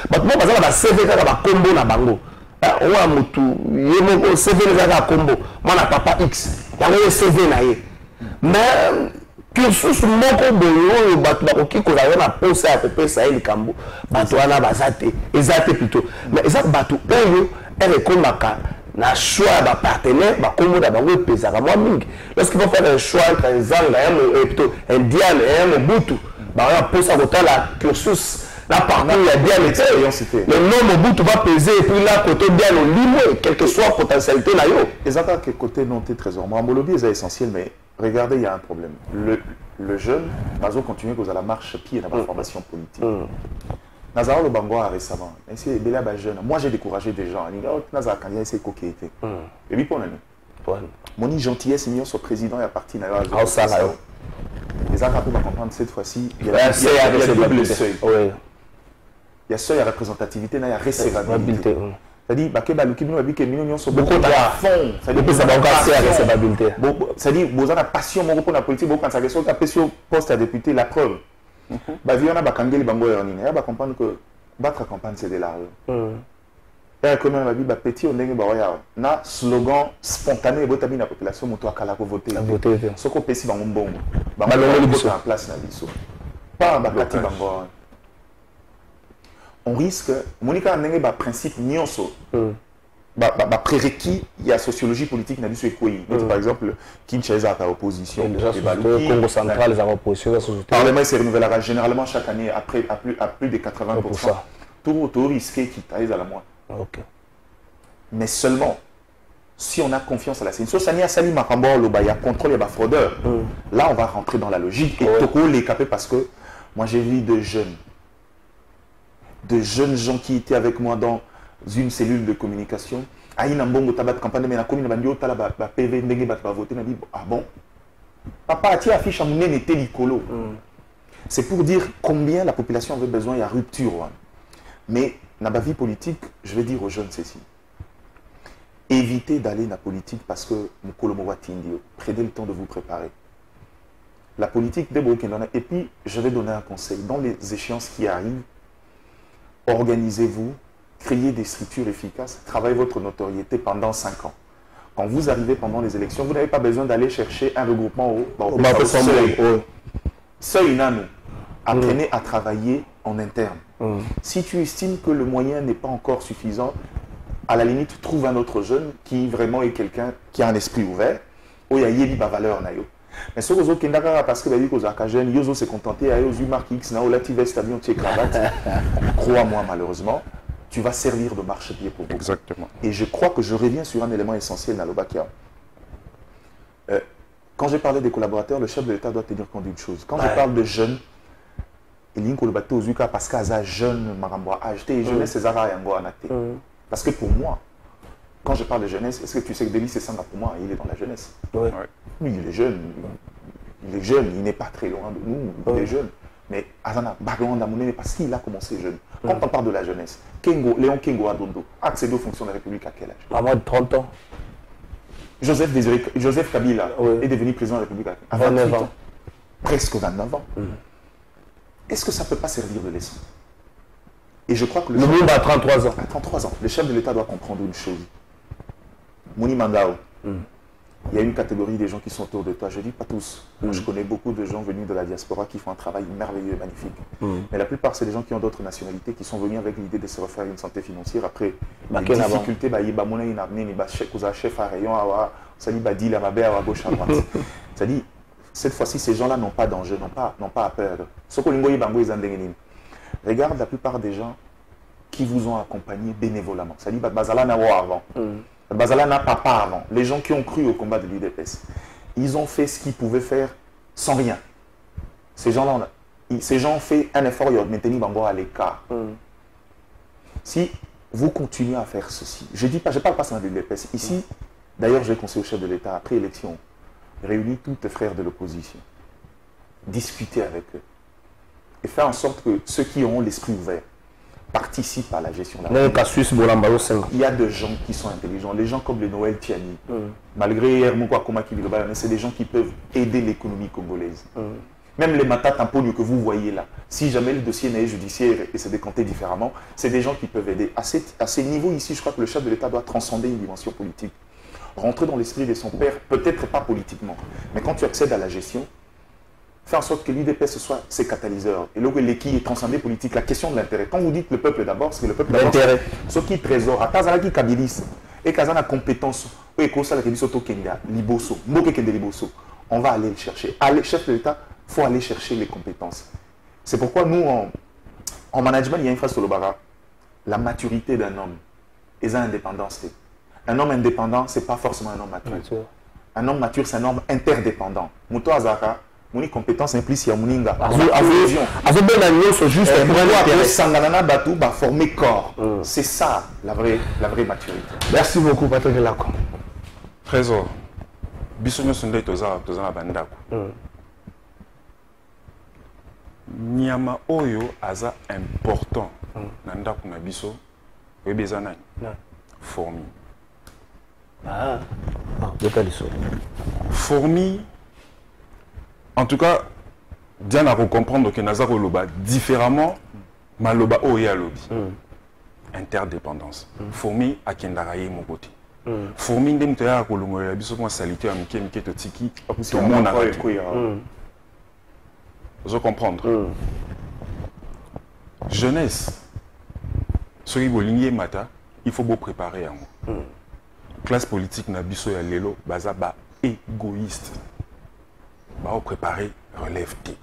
bah moi bazala bah CV ka bah combo na bango on a mutu yemo CV na combo moi na papa X yango CV na ye mais cursus moko boyo bato bakoki kozala na posa ya kopesa ye likambo bato wana baza te eza te plutôt mais eza bato oyo erekomaka na choix ya bapartenaire bakombo na bango epesaka mwa mingi lorsqu'il faut faire un choix entre un zanga plutôt un diane et un mobutu baoya posa kotala cursus la partie il y a bien le nom Mobutu va peser et puis là côté bien le limo quelle que soit potentialité là yo exactement que côté non t'es trésor moi lobby est essentiel mais regardez il y a un problème le jeune Nazo continue à la marche pied dans la formation politique Nazaro le Bangoa récemment c'est Bela jeune moi j'ai découragé des gens Nazaro quand il y a ces coquilletés et puis pour nous mon gentillesse mignon sur président et à partir de les gens pour comprendre cette fois-ci il y a double seuil il y a seuil à représentativité, il y a recevabilité. C'est-à-dire que les millions sont beaucoup à fond. C'est-à-dire vous avez la passion pour la politique, vous avez la passion poste à député, la preuve. Vous avez comprendre que battre la campagne, c'est de l'argent. Et comme on a dit, petit, on a un slogan spontané et la population a voté. Ce qu'on peut faire, c'est un bon. On a en place. Pas un bâti bangoa. On risque, Monica a un principe nyonso, prérequis, il y a sociologie politique, il y a par exemple, Kinshasa a opposition, le Congo central, les oppositions, le Parlement se renouvellera généralement chaque année à plus de 80%. Tout risqué qui taille à la moindre. Mais seulement, si on a confiance à la CENI, il y a contrôle, il y a fraudeur. Là, on va rentrer dans la logique et Toko les capé parce que moi j'ai vu de jeunes gens qui étaient avec moi dans une cellule de communication. Campagne mais la commune PV voter ah bon papa tu affiche à mon était licolo. C'est pour dire combien la population avait besoin, il y a rupture. Mais dans la vie politique, je vais dire aux jeunes ceci. Évitez d'aller dans la politique parce que prenez le temps de vous préparer. La politique des et puis je vais donner un conseil dans les échéances qui arrivent. Organisez-vous, créez des structures efficaces, travaillez votre notoriété pendant 5 ans. Quand vous arrivez pendant les élections, vous n'avez pas besoin d'aller chercher un regroupement au seuil nano. Apprenez à travailler en interne. Si tu estimes que le moyen n'est pas encore suffisant, à la limite, trouve un autre jeune qui vraiment est quelqu'un qui a un esprit ouvert, où il y a une valeur. Mais ce qui est parce que les jeunes, ils se contenter de marque X, crois-moi, malheureusement, tu vas servir de marchepied pour beaucoup. Exactement. Et je crois que je reviens sur un élément essentiel dans l'Obakia. Quand j'ai parlé des collaborateurs, le chef de l'État doit tenir compte d'une chose. Quand je parle de jeunes, il y a parce qu'il y a jeunes, jeunesse, c'est Zara et parce que pour moi, quand je parle de jeunesse, est-ce que tu sais que Denis Sessanga, pour moi, il est dans la jeunesse. Oui, il est jeune. Il n'est pas très loin de nous, il est jeune. Mais Azana, parce qu'il a commencé jeune. Quand on parle de la jeunesse, Léon Kengo Adondo a accédé aux fonctions de la République à quel âge? À moins de 30 ans. Joseph Kabila est devenu président de la République à 29 ans. Presque 29 ans. Est-ce que ça ne peut pas servir de leçon? Et je crois que le monde a 33 ans. À 33 ans. Le chef de l'État doit comprendre une chose. Mouni Mandao, il y a une catégorie des gens qui sont autour de toi. Je ne dis pas tous. Moi, je connais beaucoup de gens venus de la diaspora qui font un travail merveilleux et magnifique. Mais la plupart, c'est des gens qui ont d'autres nationalités, qui sont venus avec l'idée de se refaire une santé financière. Après, les difficultés, c'est-à-dire, cette fois-ci, ces gens-là n'ont pas d'enjeu, n'ont pas à perdre. Regarde la plupart des gens qui vous ont accompagné bénévolement. C'est-à-dire, Bazala n'a pas avant. Bazala n'a pas avant. Les gens qui ont cru au combat de l'UDPS, ils ont fait ce qu'ils pouvaient faire sans rien. Ces gens ont fait un effort, ils ont maintenu Bango à l'écart. Si vous continuez à faire ceci, je ne parle pas seulement de l'UDPS. Ici, d'ailleurs, j'ai conseillé au chef de l'État, après élection, réunis tous tes frères de l'opposition, discuter avec eux et faire en sorte que ceux qui ont l'esprit ouvert participent à la gestion de la République. Il y a des gens qui sont intelligents, les gens comme le Noël Tiani, malgré Hermouko Akomaki, c'est des gens qui peuvent aider l'économie congolaise. Même les Matatampogno que vous voyez là, si jamais le dossier n'est judiciaire et c'est décanté différemment, c'est des gens qui peuvent aider. À ces niveaux ici, je crois que le chef de l'État doit transcender une dimension politique. Rentrer dans l'esprit de son père, peut-être pas politiquement, mais quand tu accèdes à la gestion, fais en sorte que l'UDPS soit ses catalyseurs. Et là, l'équipe est transcendée politique, la question de l'intérêt. Quand vous dites le peuple d'abord, c'est que le peuple d'abord, ce qui trésor, à Kazala qui kabilis, et Kazala compétence, et Kosa la Kebiso Tokenda, Liboso, Mokekende Liboso, on va aller le chercher. Allez, chef de l'État, il faut aller chercher les compétences. C'est pourquoi nous, en management, il y a une phrase sur le bara, la maturité d'un homme et sa indépendance. Un homme indépendant, ce n'est pas forcément un homme mature. Un homme mature, c'est un homme interdépendant. Mouto Azaka, mon compétence implique à Mouninga. Former corps. C'est ça la vraie maturité. Merci beaucoup, Patrick Lacombe. Trésor. Bisogno Sunday Toza Bandako. Nyama Oyo aza important. Nandaku na biso. Webezana. Fourmi. Fourmi. En tout cas, Diane a comprendre que Nazaro Loba différemment, Maloba Oya Lobi. Interdépendance. Fourmi à Kendaraye mon côté. Fourmi ndemtoya kolongo ya biso kwa salité à Mike Totiki. Tout le monde a raté. Vous comprendre. Jeunesse. Ce qui est mata, il faut beau préparer. Classe politique na biso ya lelo baza ba égoïste. Ba préparer relève T.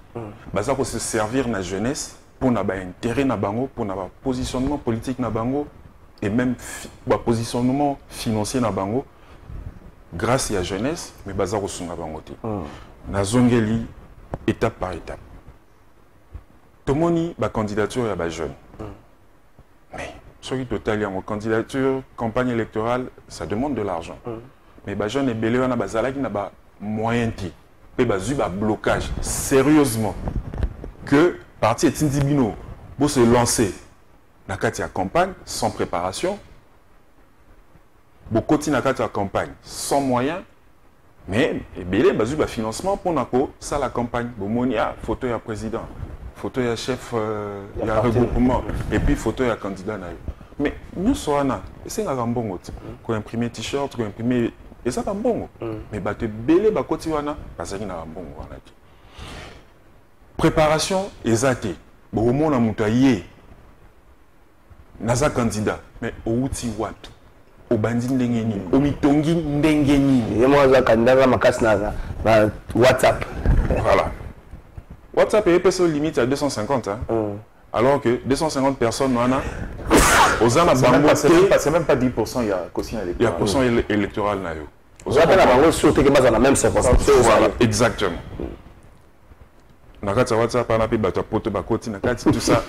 Baza ko se servir na jeunesse pour na ba intérêt na bango, pour na ba positionnement politique na bango et même ba positionnement financier na bango grâce à la jeunesse mais baza ko sunga bango T. Na zongeli étape par étape. Tomoni ba candidature ya ba jeune. Mais ce qui total en candidature, campagne électorale, ça demande de l'argent. Mais les jeunes et belé on a bazala qui n'a pas moyen ti. Et bazu ba blocage sérieusement que parti est indibino pour se lancer dans la campagne sans préparation. Beaucoup de la campagne sans moyens. Mais belé bazu ba financement pour nako ça la campagne. Bomonia photo ya président. Photo ya chef il y a regroupement et puis photo ya candidat na yo. Mais nous sommes c'est un bon qu'on imprimer t-shirt, qu'on imprimer et ça un bon mais bah te belé ba koti wana parce qu'il na un bon wana. Préparation exacte. Bon au monde mutaye naza candidat mais au outil wat au bandi ndengeni au mitongi ndengeni et moi za candidat makasi na WhatsApp. Voilà. WhatsApp est peut-être limite à 250 hein. Alors que 250 personnes c'est même pas 10%, il y a quotient électoral. Il y a quotient électoral na yo. Vous avez la banque sur que la même circonstance. Voilà, exactement. Na kati WhatsApp na pe bato poto ba koti na kati tout ça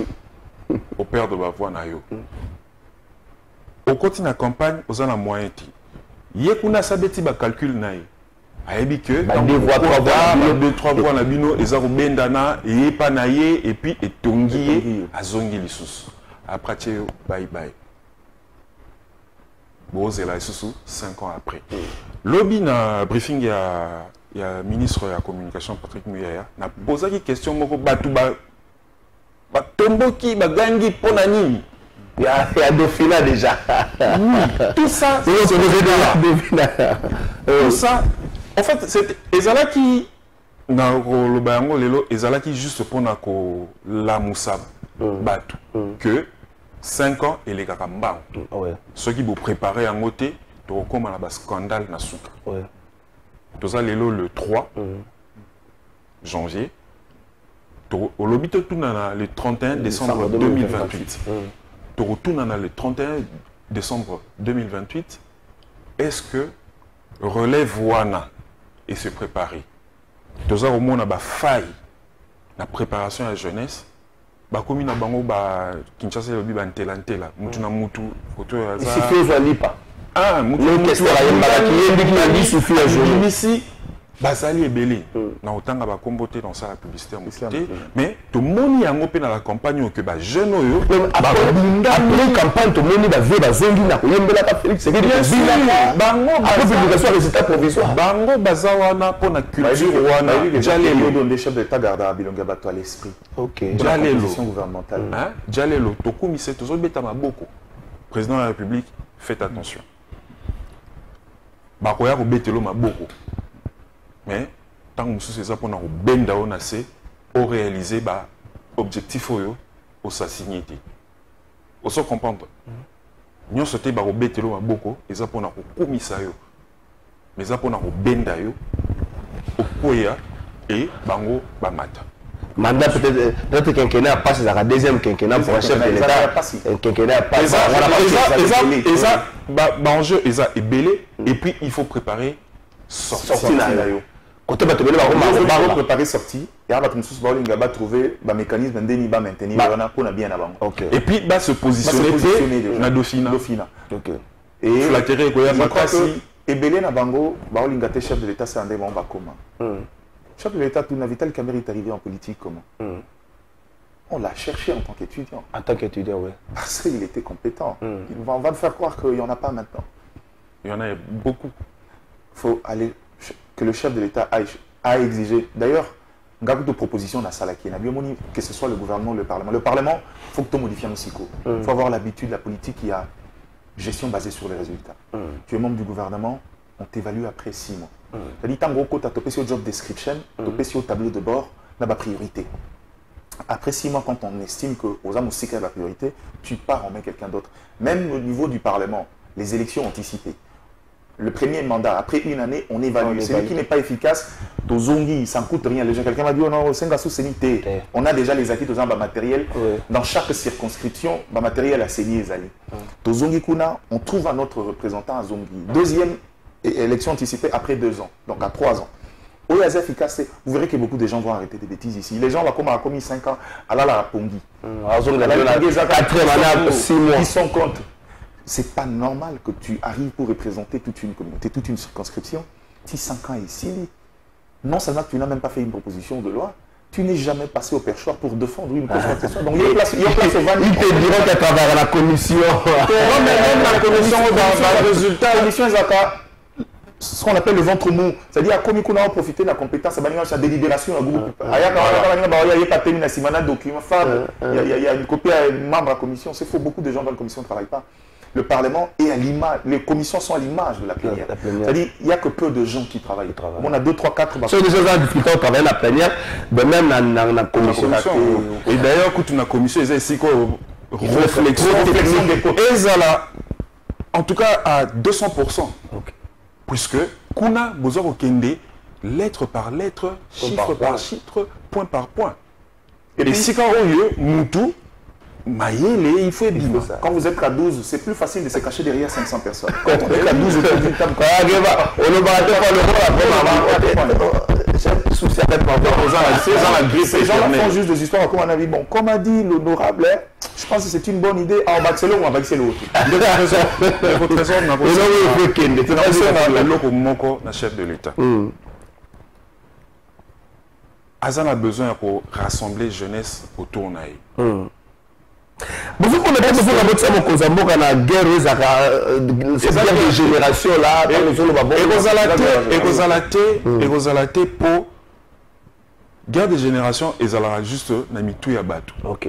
au père de ba voix na yo. Au côté na campagne aux ana moyen ti. Yekuna sabeti ba calcul na yo. Ayebi que deux trois voix na bino ezako bendana et pas naie et puis et tongié azongi lisusu après bye bye bozela lisusu 5 ans après lobby na briefing il y a ministre de la communication Patrick Muyaya na posé qui question moko batu ba tomboki bagangi pona nini il y a Dauphina déjà tout ça tout ça en fait, c'est Ezalaki dans le bayango lelo Ezalaki juste pour nako la moussa batu que 5 ans et les kakamba. Ceux qui vous préparez en côté to comme la scandale na souka. Tout ça lelo le 3 janvier. Au lobby tout le 31 décembre 2028. To retourne le 31 décembre 2028. Est-ce que relève wana et se préparer. Tout ça au monde a faille la préparation à la jeunesse. Ba komi na bango ba Kinshasa le biba ntelante la mutu na mutu photo ya za. Il suffit de lipa. Ah, mutu na suffit à jouer. Ici Basali et Belé, na otanga ba comboté dans ça la publicité mais tout le monde y a ngopé dans la campagne que ba jeune yo après campagne tout le monde va ver bazengi na koyembela ka Félix Tshisekedi bango après publication résultat provisoire bango bazawana pour na culture wana Jalelo donne des chefs d'état garda bilonga bato à l'esprit. OK. Jalelo gouvernementale. Hein? Jalelo tokumise tozo beta maboko. Président de la République, faites attention. Bakoya ko betelo maboko. Mais tant que c'est ça pour nous benda on a c'est au réaliser ba objectif oyo au s'assigner. Au se comprendre. Nous sauter ba betelo maboko et ça pour nous komisa yo. Mais ça pour nous benda yo au koya et bango ba mata. Mandat peut-être quinquennat passe la deuxième quinquennat pour un chef de l'État. Un quinquennat passe. Et ça, enjeu est belé et puis il faut préparer sortie. Côté bateau, on va préparer sortie. Et après, nous va trouver un mécanisme de maintenir on a bien avant. Et puis va se positionner dans Dauphina. Et flatterer quoi ya makasi et belé na bango ba olingate chef de l'État c'est un débat comment. Chef de l'État, tout Vital Kamerhe est arrivé en politique comment On l'a cherché en tant qu'étudiant. En tant qu'étudiant, oui. Parce qu'il était compétent. On va le faire croire qu'il n'y en a pas maintenant. Il y en a beaucoup. Il faut aller que le chef de l'État a exigé. D'ailleurs, il y a beaucoup de propositions dans la salle qui que ce soit le gouvernement ou le Parlement. Le Parlement, il faut que tu modifies un psycho. Il faut avoir l'habitude, la politique, il y a gestion basée sur les résultats. Tu es membre du gouvernement, on t'évalue après 6 mois. C'est-à-dire que tu as topé sur le job description, topé sur le tableau de bord, on a la priorité. Après 6 mois, quand on estime que aux âmes aussi qu'il y a la priorité, tu pars en main quelqu'un d'autre. Même au niveau du Parlement, les élections anticipées. Le premier mandat, après une année, on évalue. Celui qui n'est pas efficace, Tozongi, ça ne coûte rien. Quelqu'un m'a dit, oh non, c'est un on a déjà les acquis de matériel. Dans chaque circonscription, le matériel a saigné les alliés. Tozongi Kuna, on trouve un autre représentant à Zongi. Deuxième élection anticipée après 2 ans, donc à 3 ans. Au Yaza efficace, vous verrez que beaucoup de gens vont arrêter des bêtises ici. Les gens vont commis 5 ans à la Pongi. Ils sont contre. C'est pas normal que tu arrives pour représenter toute une communauté, toute une circonscription. Si 5 ans ici, non seulement tu n'as même pas fait une proposition de loi, tu n'es jamais passé au perchoir pour défendre une cause. Donc il y a place au van. Il te dira qu'à travers la commission. Même la commission dans le résultat, la commission ce qu'on appelle le ventre mou. C'est-à-dire qu'on a profité de la compétence, la délibération, il y a une copie à un membre de la commission. C'est faux, beaucoup de gens dans la commission ne travaillent pas. Le Parlement est à l'image, les commissions sont à l'image de la plénière. C'est-à-dire qu'il n'y a que peu de gens qui travaillent. On a 2, 3, 4. C'est des gens qui discutent au travail de la plénière, mais même dans la commission. Et d'ailleurs, quand on a commission, il y a ici réflexion des en tout cas à 200%. Puisque Kuna besoin de lettre par lettre, chiffre par chiffre, point par point. Et si quand on y Moutou, Maïele, il faut bien. Quand vous êtes à 12, c'est plus facile de se cacher derrière 500 personnes. Quand on est à 12, autour d'une table, ces gens font juste des histoires comme on a dit. Bon, comme a dit l'honorable, je pense que c'est une bonne idée. En Baxelo ou en Baxelo. Le chef de l'État. Azan a besoin de rassembler jeunesse autour de vous connaissez la guerre de génération là et pour guerre de génération et ça juste namitou ya batu. OK.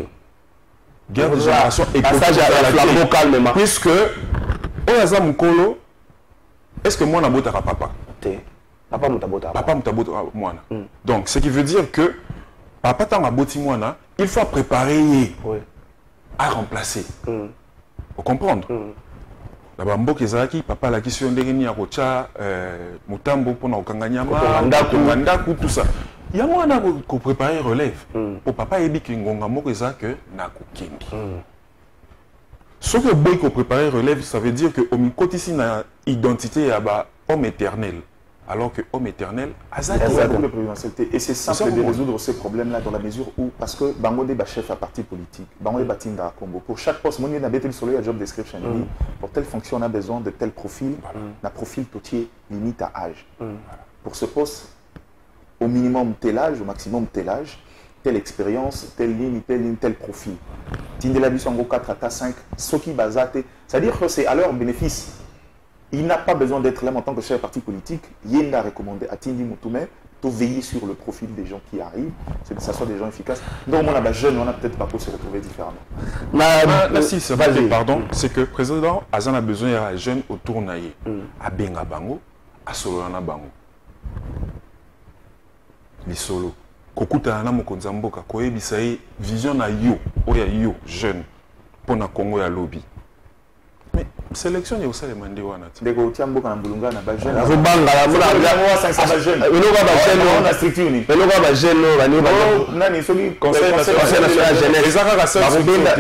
Guerre de génération et passage à calmement puisque oyaza mukolo est-ce que moi na botaka papa papa mutabota mwana. Donc ce qui veut dire que papa tanga boti mwana il faut préparer à remplacer. Vous comprendre? La bambo kezaki papa la question ndengeni ya kocha mutambo pona okanganyama ndaku tout ça. Il y a moi ko préparer relève pour papa ebi kingonga moko ezaka na kokendi. Ce que boy ko préparer relève ça veut dire que au mikoti si na identité ya ba homme éternel. Alors que homme éternel, et c'est simple de résoudre ces problèmes-là dans la mesure où, parce que Bangonde est chef à parti politique, Bangonde est Batinda à Congo. Pour chaque poste, il y a un job description. Pour telle fonction, on a besoin de tel profil. Un profil totier limite à âge. Pour ce poste, au minimum tel âge, au maximum tel âge, telle expérience, telle ligne, tel profil. Tindela Bissango 4 à 5, Soki Bazate, c'est-à-dire que c'est à leur bénéfice. Il n'a pas besoin d'être là en tant que chef parti politique. Il a recommandé à Tindi Moutoumé de veiller sur le profil des gens qui arrivent, que ce soit des gens efficaces. Donc, on a des jeunes, on a peut-être pas pour se retrouver différemment. Si, c'est vrai, pardon, c'est que le président Azan a besoin de jeunes autour de à Benga Bango, à Solana Bango. Les solos. Kokuta na mokonza mboka koyebisa ye vision na yo oya yo jeune pour na Congo ya lobby. Mais sélection est aussi demandé wana. Ndeko tiamboka na mbulunga na ba jeune. Azo banga la mona ya 500 ba jeune. Eloka ba jeune na structure ni. Eloka ba jeune bani ba. Nani soki conseil national jeunesse. Ezaka ka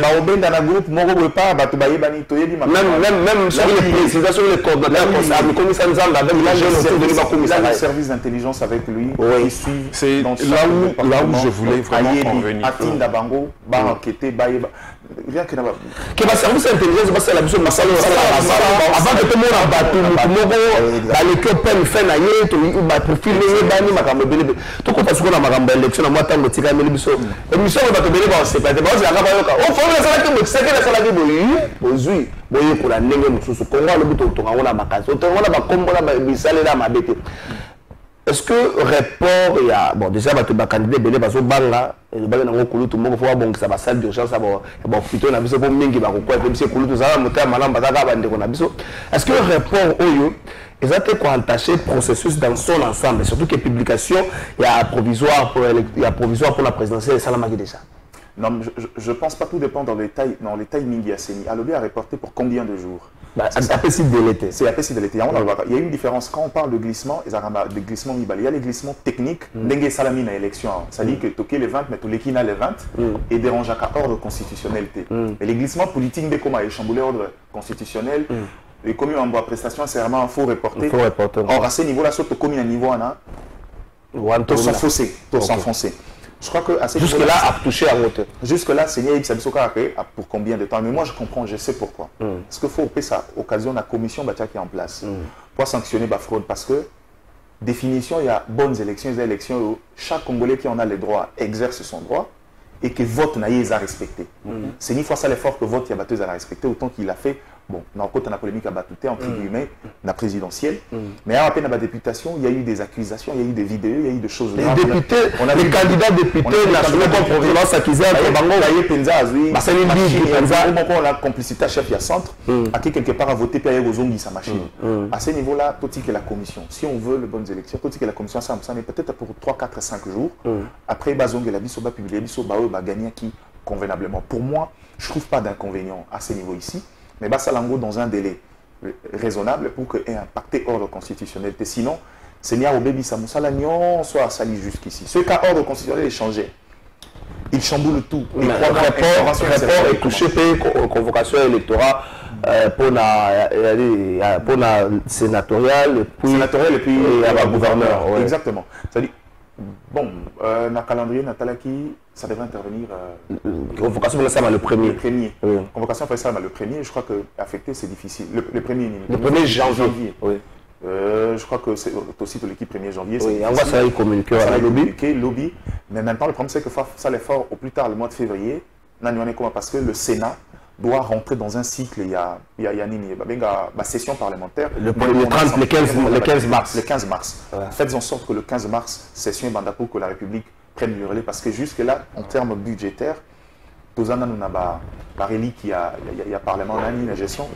ba obenda na groupe moko boye pas bato ba yebani toyebi ma. Même sur les présidents, sur les coordonnateurs comme commissaire Nzamba avec la jeune autour de la commissaire. Le service d'intelligence avec lui qui suit. C'est là où je voulais vraiment en venir. Atinda bango ba enquêter ba rien que que va service d'intelligence va faire la mission masalo avant que tout le monde a battu moko dans l'équipe peine fait na yeto ba profil ne bani makambo belebe to ko parce qu'on a makambo élection na mwata ngo tika meli biso émission ba to belebe ba c'est pas ba za ka yoka o faut ça que me sekela ça la ke bozui boye ko la ndenge mususu Kongo lo buto to ngona makasi to ngona ba kombola ba bisale na mabete. Est-ce que rapport il y a bon déjà ba candidat belé bazo banga ba na ngokulu to moko fo bongisa ba salle d'urgence ba fito na biso bo mingi ba ko kwa biso kulu to za mota malamba za ka bande ko na biso. Est-ce que rapport oyo ils ont été entaché processus dans son ensemble surtout que publication il y a provisoire pour la présidentielle Salamaki déjà. Non, je pense pas, tout dépend dans les timings Yasseni. Alobi a reporté pour combien de jours? C'est APC de l'été. C'est APC de l'été. Il y a une différence. Quand on parle de glissement, il y a les glissements techniques. Dengue Salami na élection. Ça dit que toquer les 20, mais tous les qui n'a les 20 et dérange à ordre constitutionnalité. Mais les glissements politiques, dès qu'on a échambouler ordre constitutionnel, les communes en bois prestation, c'est vraiment un faux reporter. Or, à ce niveau-là, sauf que communes à niveau, on a tout s'enfoncer. Je crois que jusque-là, a touché à hauteur. Jusque-là, Seigneur Ipsabisoka pour combien de temps? Mais moi, je comprends, je sais pourquoi. Parce qu'il faut opérer ça, occasion de la commission qui est en place pour sanctionner la fraude. Parce que, définition, il y a bonnes élections, il y a des élections où chaque Congolais qui en a les droits exerce son droit et que vote n'a pas respecté. C'est une fois ça l'effort que vote il y a battu à respecter, autant qu'il a fait. Bon, dans le côté de la polémique à Batouté, entre guillemets, la présidentielle. Mais à peine à la députation, il y a eu des accusations, il y a eu des vidéos, il y a eu des choses. Les députés, les candidats députés nationaux contre province accusés à Bango, on a complicité à chef à centre, à qui quelque part a voté Pierre Ozongi sa machine. À ce niveau-là, tout que la commission, si on veut les bonnes élections, tout que la commission, ça est peut-être pour 3, 4, 5 jours. Après, Bazong et la Bisso va publier, Bisso va gagner qui convenablement. Pour moi, je ne trouve pas d'inconvénient à ce niveau ici. Mais ça l'engo dans un délai raisonnable pour qu'il ait impacté ordre constitutionnel. Sinon, c'est n'y a au bébé Samousalagnon soit sali jusqu'ici. Ce cas ordre constitutionnel est changé. Il chamboule tout. Le rapport est touché par convocation électorale pour la sénatoriale et puis la gouverneur. Exactement. C'est-à-dire, bon, dans le calendrier, Natalaki, ça devrait intervenir. Convocation pour le premier. Convocation pour le premier, je crois que affecter c'est difficile. Le 1er janvier. Oui. Je crois que c'est aussi pour l'équipe 1er janvier. Oui, on va ça communiquer à lobby. Mais maintenant, le problème c'est que ça l'effort au plus tard le mois de février, parce que le Sénat doit rentrer dans un cycle. Il y a une session parlementaire. Le 15 mars. Le 15 mars. Voilà. Faites en sorte que le 15 mars, session Banda pour que la République prenne le relais. Parce que jusque-là, en termes budgétaires, nous avons il y a Parlement, on a une gestion.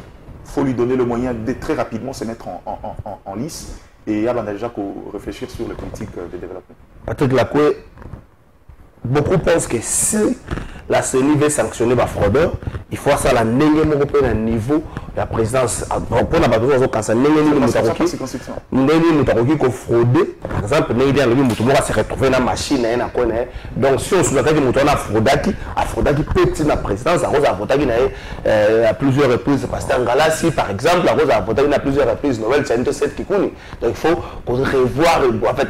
Il faut lui donner le moyen de très rapidement se mettre en lice. Et il y a déjà qu'à réfléchir sur les politiques de développement. Patrick Lacoué, beaucoup pensent que si la CENI veut sanctionner les fraudeurs, il faut ça la niveau de la présidence. Pour la bataille, quand ça n'est pas frauder, par exemple, se retrouver dans la machine. Donc, si on se dit que nous avons fraudé petit la présidence, à plusieurs reprises. Parce que Galassi, par exemple, à à plusieurs reprises. Noël, c'est un set qui connaît. Donc, il faut revoir, en fait,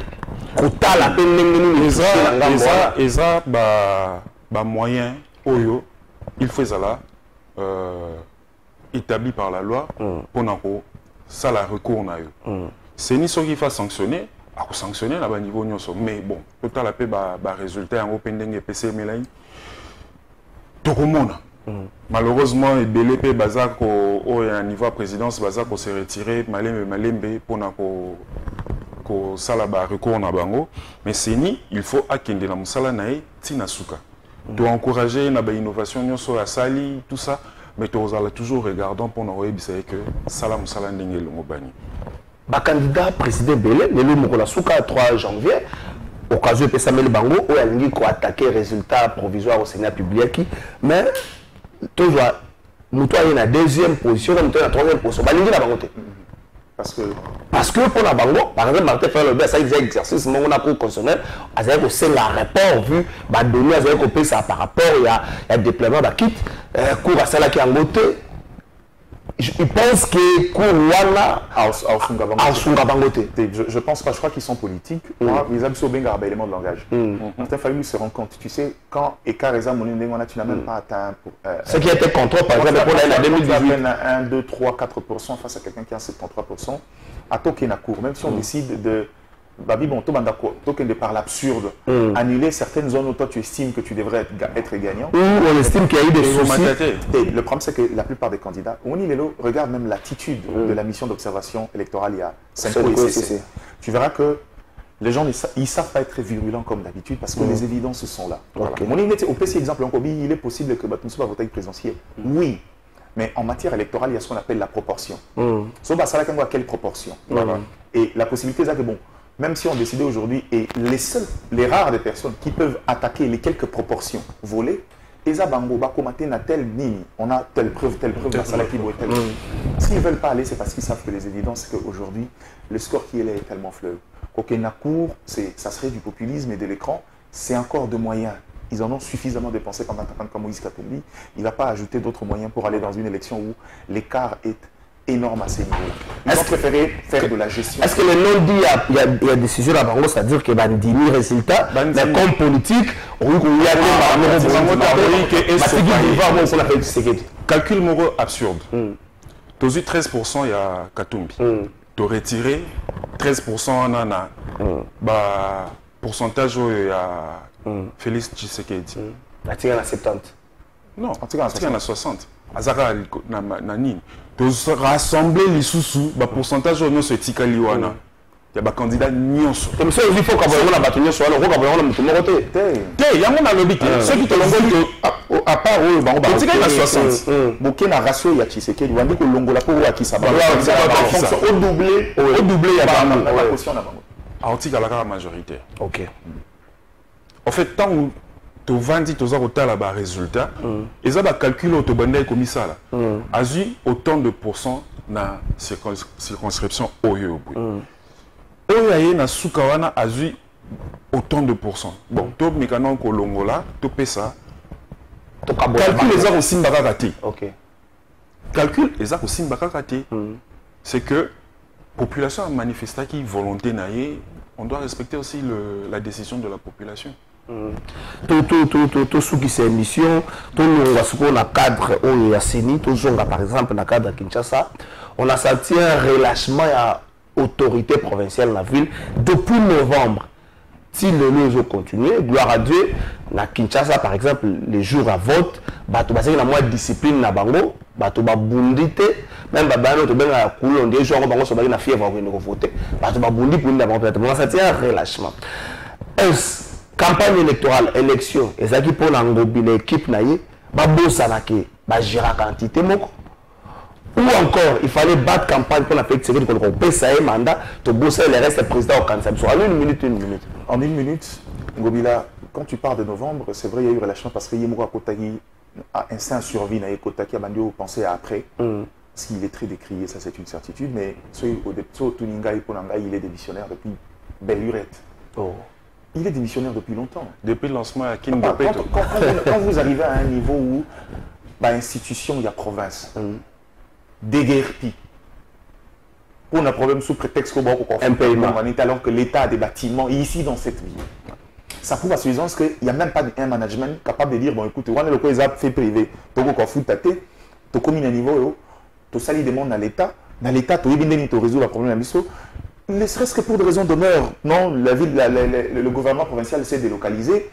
moyen oyo il faut ça établi par la loi pour ça la recours na yo c'est ni ce qui va sanctionner sanctionner à bas niveau nyonso. Mais bon, total la paix résultat en open dengue PC Melaine. Tout le monde. Malheureusement, et BLP Bazak au niveau à présidence Bazak s'est retiré malembe pour ko sala ba recours na bango. Mais c'est ni il faut akende na musala nae tinasuka. Tu encourager na ba innovation nyonso ya sali tout ça. Mais tu as toujours regardant pour nous dire que Salam Salam Ndenge Lomobani. Le candidat président Belé, le Souka 3 janvier, occasion de Samuel Bango, où il a attaqué le résultat provisoire au Sénat public. Mais toujours, nous sommes en deuxième position, nous sommes en troisième position. Parce que pour la Bango, par exemple, Martin Fayol, ça exerce exercice, mais on a pour constitutionnel, c'est la rapport vu, donné à ça par rapport à déploiement de kit, cours à celle qui a voté. Je pense que Kourouana je pense pas, je crois qu'ils sont politiques. Moi, ils ont besoin d'un élément de langage. Martin Fayol se rend compte. Tu sais, quand Ekareza Monindengo, tu n'as même pas atteint. Ce qui a été contre, par exemple, pour l'année 2018. 1, 2, 3, 4% face à quelqu'un qui a 73%. À Tokenakour, même si on décide de. Babi, bon, de par l'absurde, annuler certaines zones où toi tu estimes que tu devrais être gagnant. Ou on estime qu'il y a eu des soucis. Et le problème, c'est que la plupart des candidats, Oni Lelo regarde même l'attitude de la mission d'observation électorale il y a 5 ans. Tu verras que les gens, ils ne savent pas être très virulents comme d'habitude parce que les évidences sont là. Mon au PC exemple, il est possible que Batumso va voter présidentiel. Oui. Mais en matière électorale, il y a ce qu'on appelle la proportion. Sauf ça, à quelle proportion? Et la possibilité, c'est que bon. Même si on décidait aujourd'hui, et les rares des personnes qui peuvent attaquer les quelques proportions volées, Eza Bango, Bakomate na tel nini, on a telle preuve, s'ils ne veulent pas aller, c'est parce qu'ils savent que les évidences, c'est qu'aujourd'hui, le score qui est là est tellement fleuve. Kokenakour, ça serait du populisme et de l'écran, c'est encore de moyens. Ils en ont suffisamment dépensé comme Moïse Katumbi. Il ne va pas ajouter d'autres moyens pour aller dans une élection où l'écart est énorme à ces niveaux. Ils ont préféré faire de la gestion. Est-ce que le nom dit il y a des décisions à Bango, c'est-à-dire que Bandini résultat, mais comme politique, il y a des calcul moro absurde. Tu as eu 13%, il y a Katumbi. Tu as retiré 13% en Nana. Pourcentage, il y a Félix Tshisekedi. Tu as 70. Non, tu as 60. Azara Nanine. Tu as rassemblé les sous-sous, le pourcentage de ce Tikaliwana. Il y a des candidats nyonso. Comme ça, il faut qu'on ait la bataille sur le roi, qu'on ait la motomoté. Il y a mon lobby. Ceux qui te l'ont à part eux, il y a 60. Bouquet na ratio, il y a Tshisekedi. Il y a que l'ongola pour qui ça va. Au doublé, il y a la caution là-bas. À Otika, la majorité. Ok. En fait, tant où tu vendis, tu as un résultat, et ça va calculer au Tobandé comme ça. A eu autant de pourcents dans la circonscription Oyo. Oyo na Soukawana a eu autant de pourcents. Bon, tu as mécanon Kolongola, tu payes ça. Calcule les heures au Simbakakati. Ok. Calcule les heures au Simbakakati. C'est que la population a manifesté qui volonté naïe. On doit respecter aussi la décision de la population. Tout ce qui c'est émission, tout le cadre où il y a Séni, tout le par exemple dans le cadre de Kinshasa, on a senti un relâchement à l'autorité provinciale de la ville depuis novembre. Si le lieu continue, gloire à Dieu, à Kinshasa par exemple, les jours à vote, il y a moins de discipline dans Bango, il y a bundite, même on dit gens qui ont une fièvre pour voter, on a senti un relâchement. Campagne électorale, élection, et ça qui pour l'équipe naïe, gérer quantité ou encore il fallait battre campagne pour la faire que qu'on peut ça mandat, tu bosser les restes président au candidat. En une minute. En une minute, Ngobila, quand tu parles de novembre, c'est vrai il y a eu relâchement parce que Yemura Kotagi a instinct survie naïe Kotaki a bandio penser à après. S'il est très décrié, ça c'est une certitude, mais au Tuninga et Ponanga, il est démissionnaire depuis belle lurette. Il est démissionnaire depuis longtemps. Depuis le lancement à quand vous arrivez à un niveau où l'institution, il y a province, déguerpie, on a un problème sous prétexte qu'on un paiement, alors que l'État a des bâtiments ici dans cette ville. Ça prouve à suffisance qu'il n'y a même pas un management capable de dire bon écoute, on a le fait privé, tu as fout ta tête, tu as commis un niveau, tu as sali des mondes dans l'État, tu as résoudre le problème de ne serait-ce que pour des raisons d'honneur. Non, la ville, le gouvernement provincial s'est délocalisé.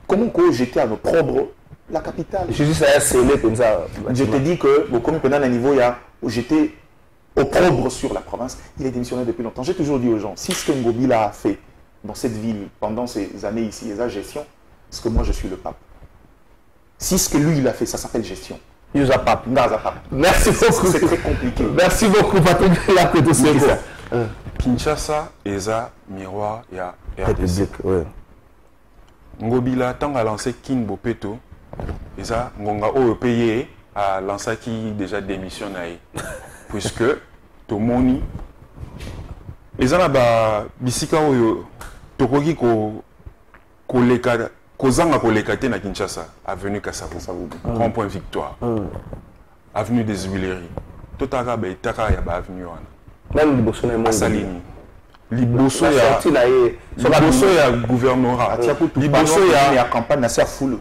Comment j'étais à nos propres, la capitale. Je dis ça, c'est comme ça. Je te dis que, comme pendant un niveau, où j'étais opprobre sur la province, il est démissionné depuis longtemps. J'ai toujours dit aux gens, si ce que Ngobila a fait dans cette ville pendant ces années ici, et sa gestion, c'est que moi je suis le pape. Si ce que lui il a fait, ça s'appelle gestion. Merci beaucoup. C'est très compliqué. Merci beaucoup, Patrick. Kinshasa est un miroir et à RDC. Ngobila, tant a lancé Kin Bopeto, et ça, Ngonga payé a lancé qui déjà démissionné. Puisque, Tomoni, et ça, bisika tokoki ko leka kozanga ko lekate na Kinshasa, avenue Kasavu, grand point Victoire, avenue des Huileries. Tout à l'heure, il y a avenue même liboso na Salini. Liboso ya gouvernorat. Liboso ya campagne na foule.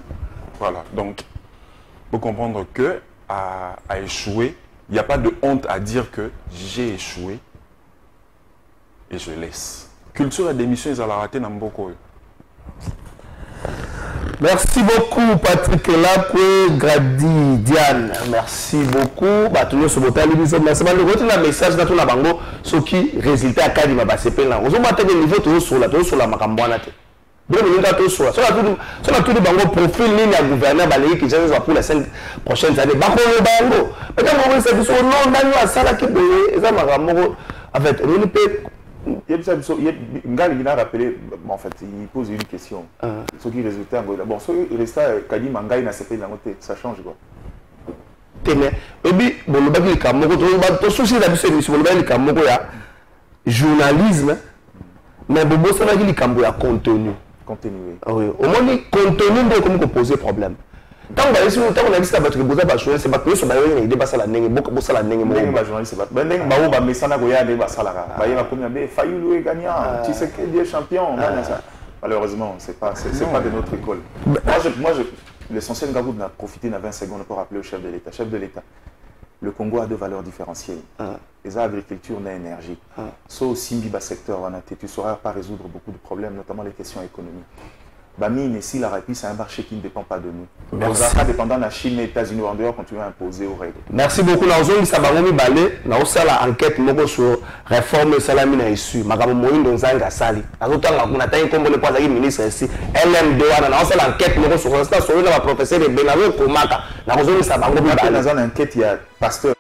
Voilà, donc faut comprendre que à échouer, il n'y a pas de honte à dire que j'ai échoué et je laisse. Culture et démission, ils ont raté dans beaucoup. Merci beaucoup, Patrick Lakwe, Grady, Diane. Merci beaucoup. Tout le monde se vote à l'émission. Merci. Le message dans tout le monde, ce qui résultat à Kadima Basepe. Vous avez un niveau tout sur la Macambouana. Donc, nous avons sur la tout le bango profil ligne à gouverner qui est pour les 5 prochaines années. Bango le bango. Maintenant, c'est que non, dans la salle qui est en fait, on peut. Il a rappelé, en fait, il pose une question. Ce qui résultait en bon, ce qui restait Kadi Mangaï n'a pas été, ça change quoi. Et puis, bon, le bagage est souci de journalisme, mais bon, ça va dire qu'il y a contenu. Oui, au moins, le contenu de comment poser problème. Tant qu'on a dit que votre réponse va changer, c'est pas que ce que vous dépassez la nègre, beaucoup de la nègre. C'est pas ben nègre, bah mais ça n'a pas de basalara. Bah il va combien de Fayulu est gagnant, tu sais qu'il est champion. Malheureusement, c'est pas de notre école. Moi, l'essentiel Gabou n'a profité dans 20 secondes pour rappeler au chef de l'État. Chef de l'État, le Congo a deux valeurs différenciées. Les agriculture et l'énergie. Sauf Simbi bas secteur, tu ne sauras pas résoudre beaucoup de problèmes, notamment les questions économiques. Bamine, si la réponse c'est un marché qui ne dépend pas de nous. Merci. Pas dépendant de la Chine et des États-Unis en dehors continuer à imposer aux règles. Merci beaucoup. Nous avons balé, nous avons fait l'enquête sur réforme salami na issu. Magamo moindo nzanga sali. Nous avons fait comme le président ministre ici. LMD, nous avons fait l'enquête sur ça sur le professeur de Benalo Komaka. Nous avons fait balé. Dans une enquête, il y a pasteur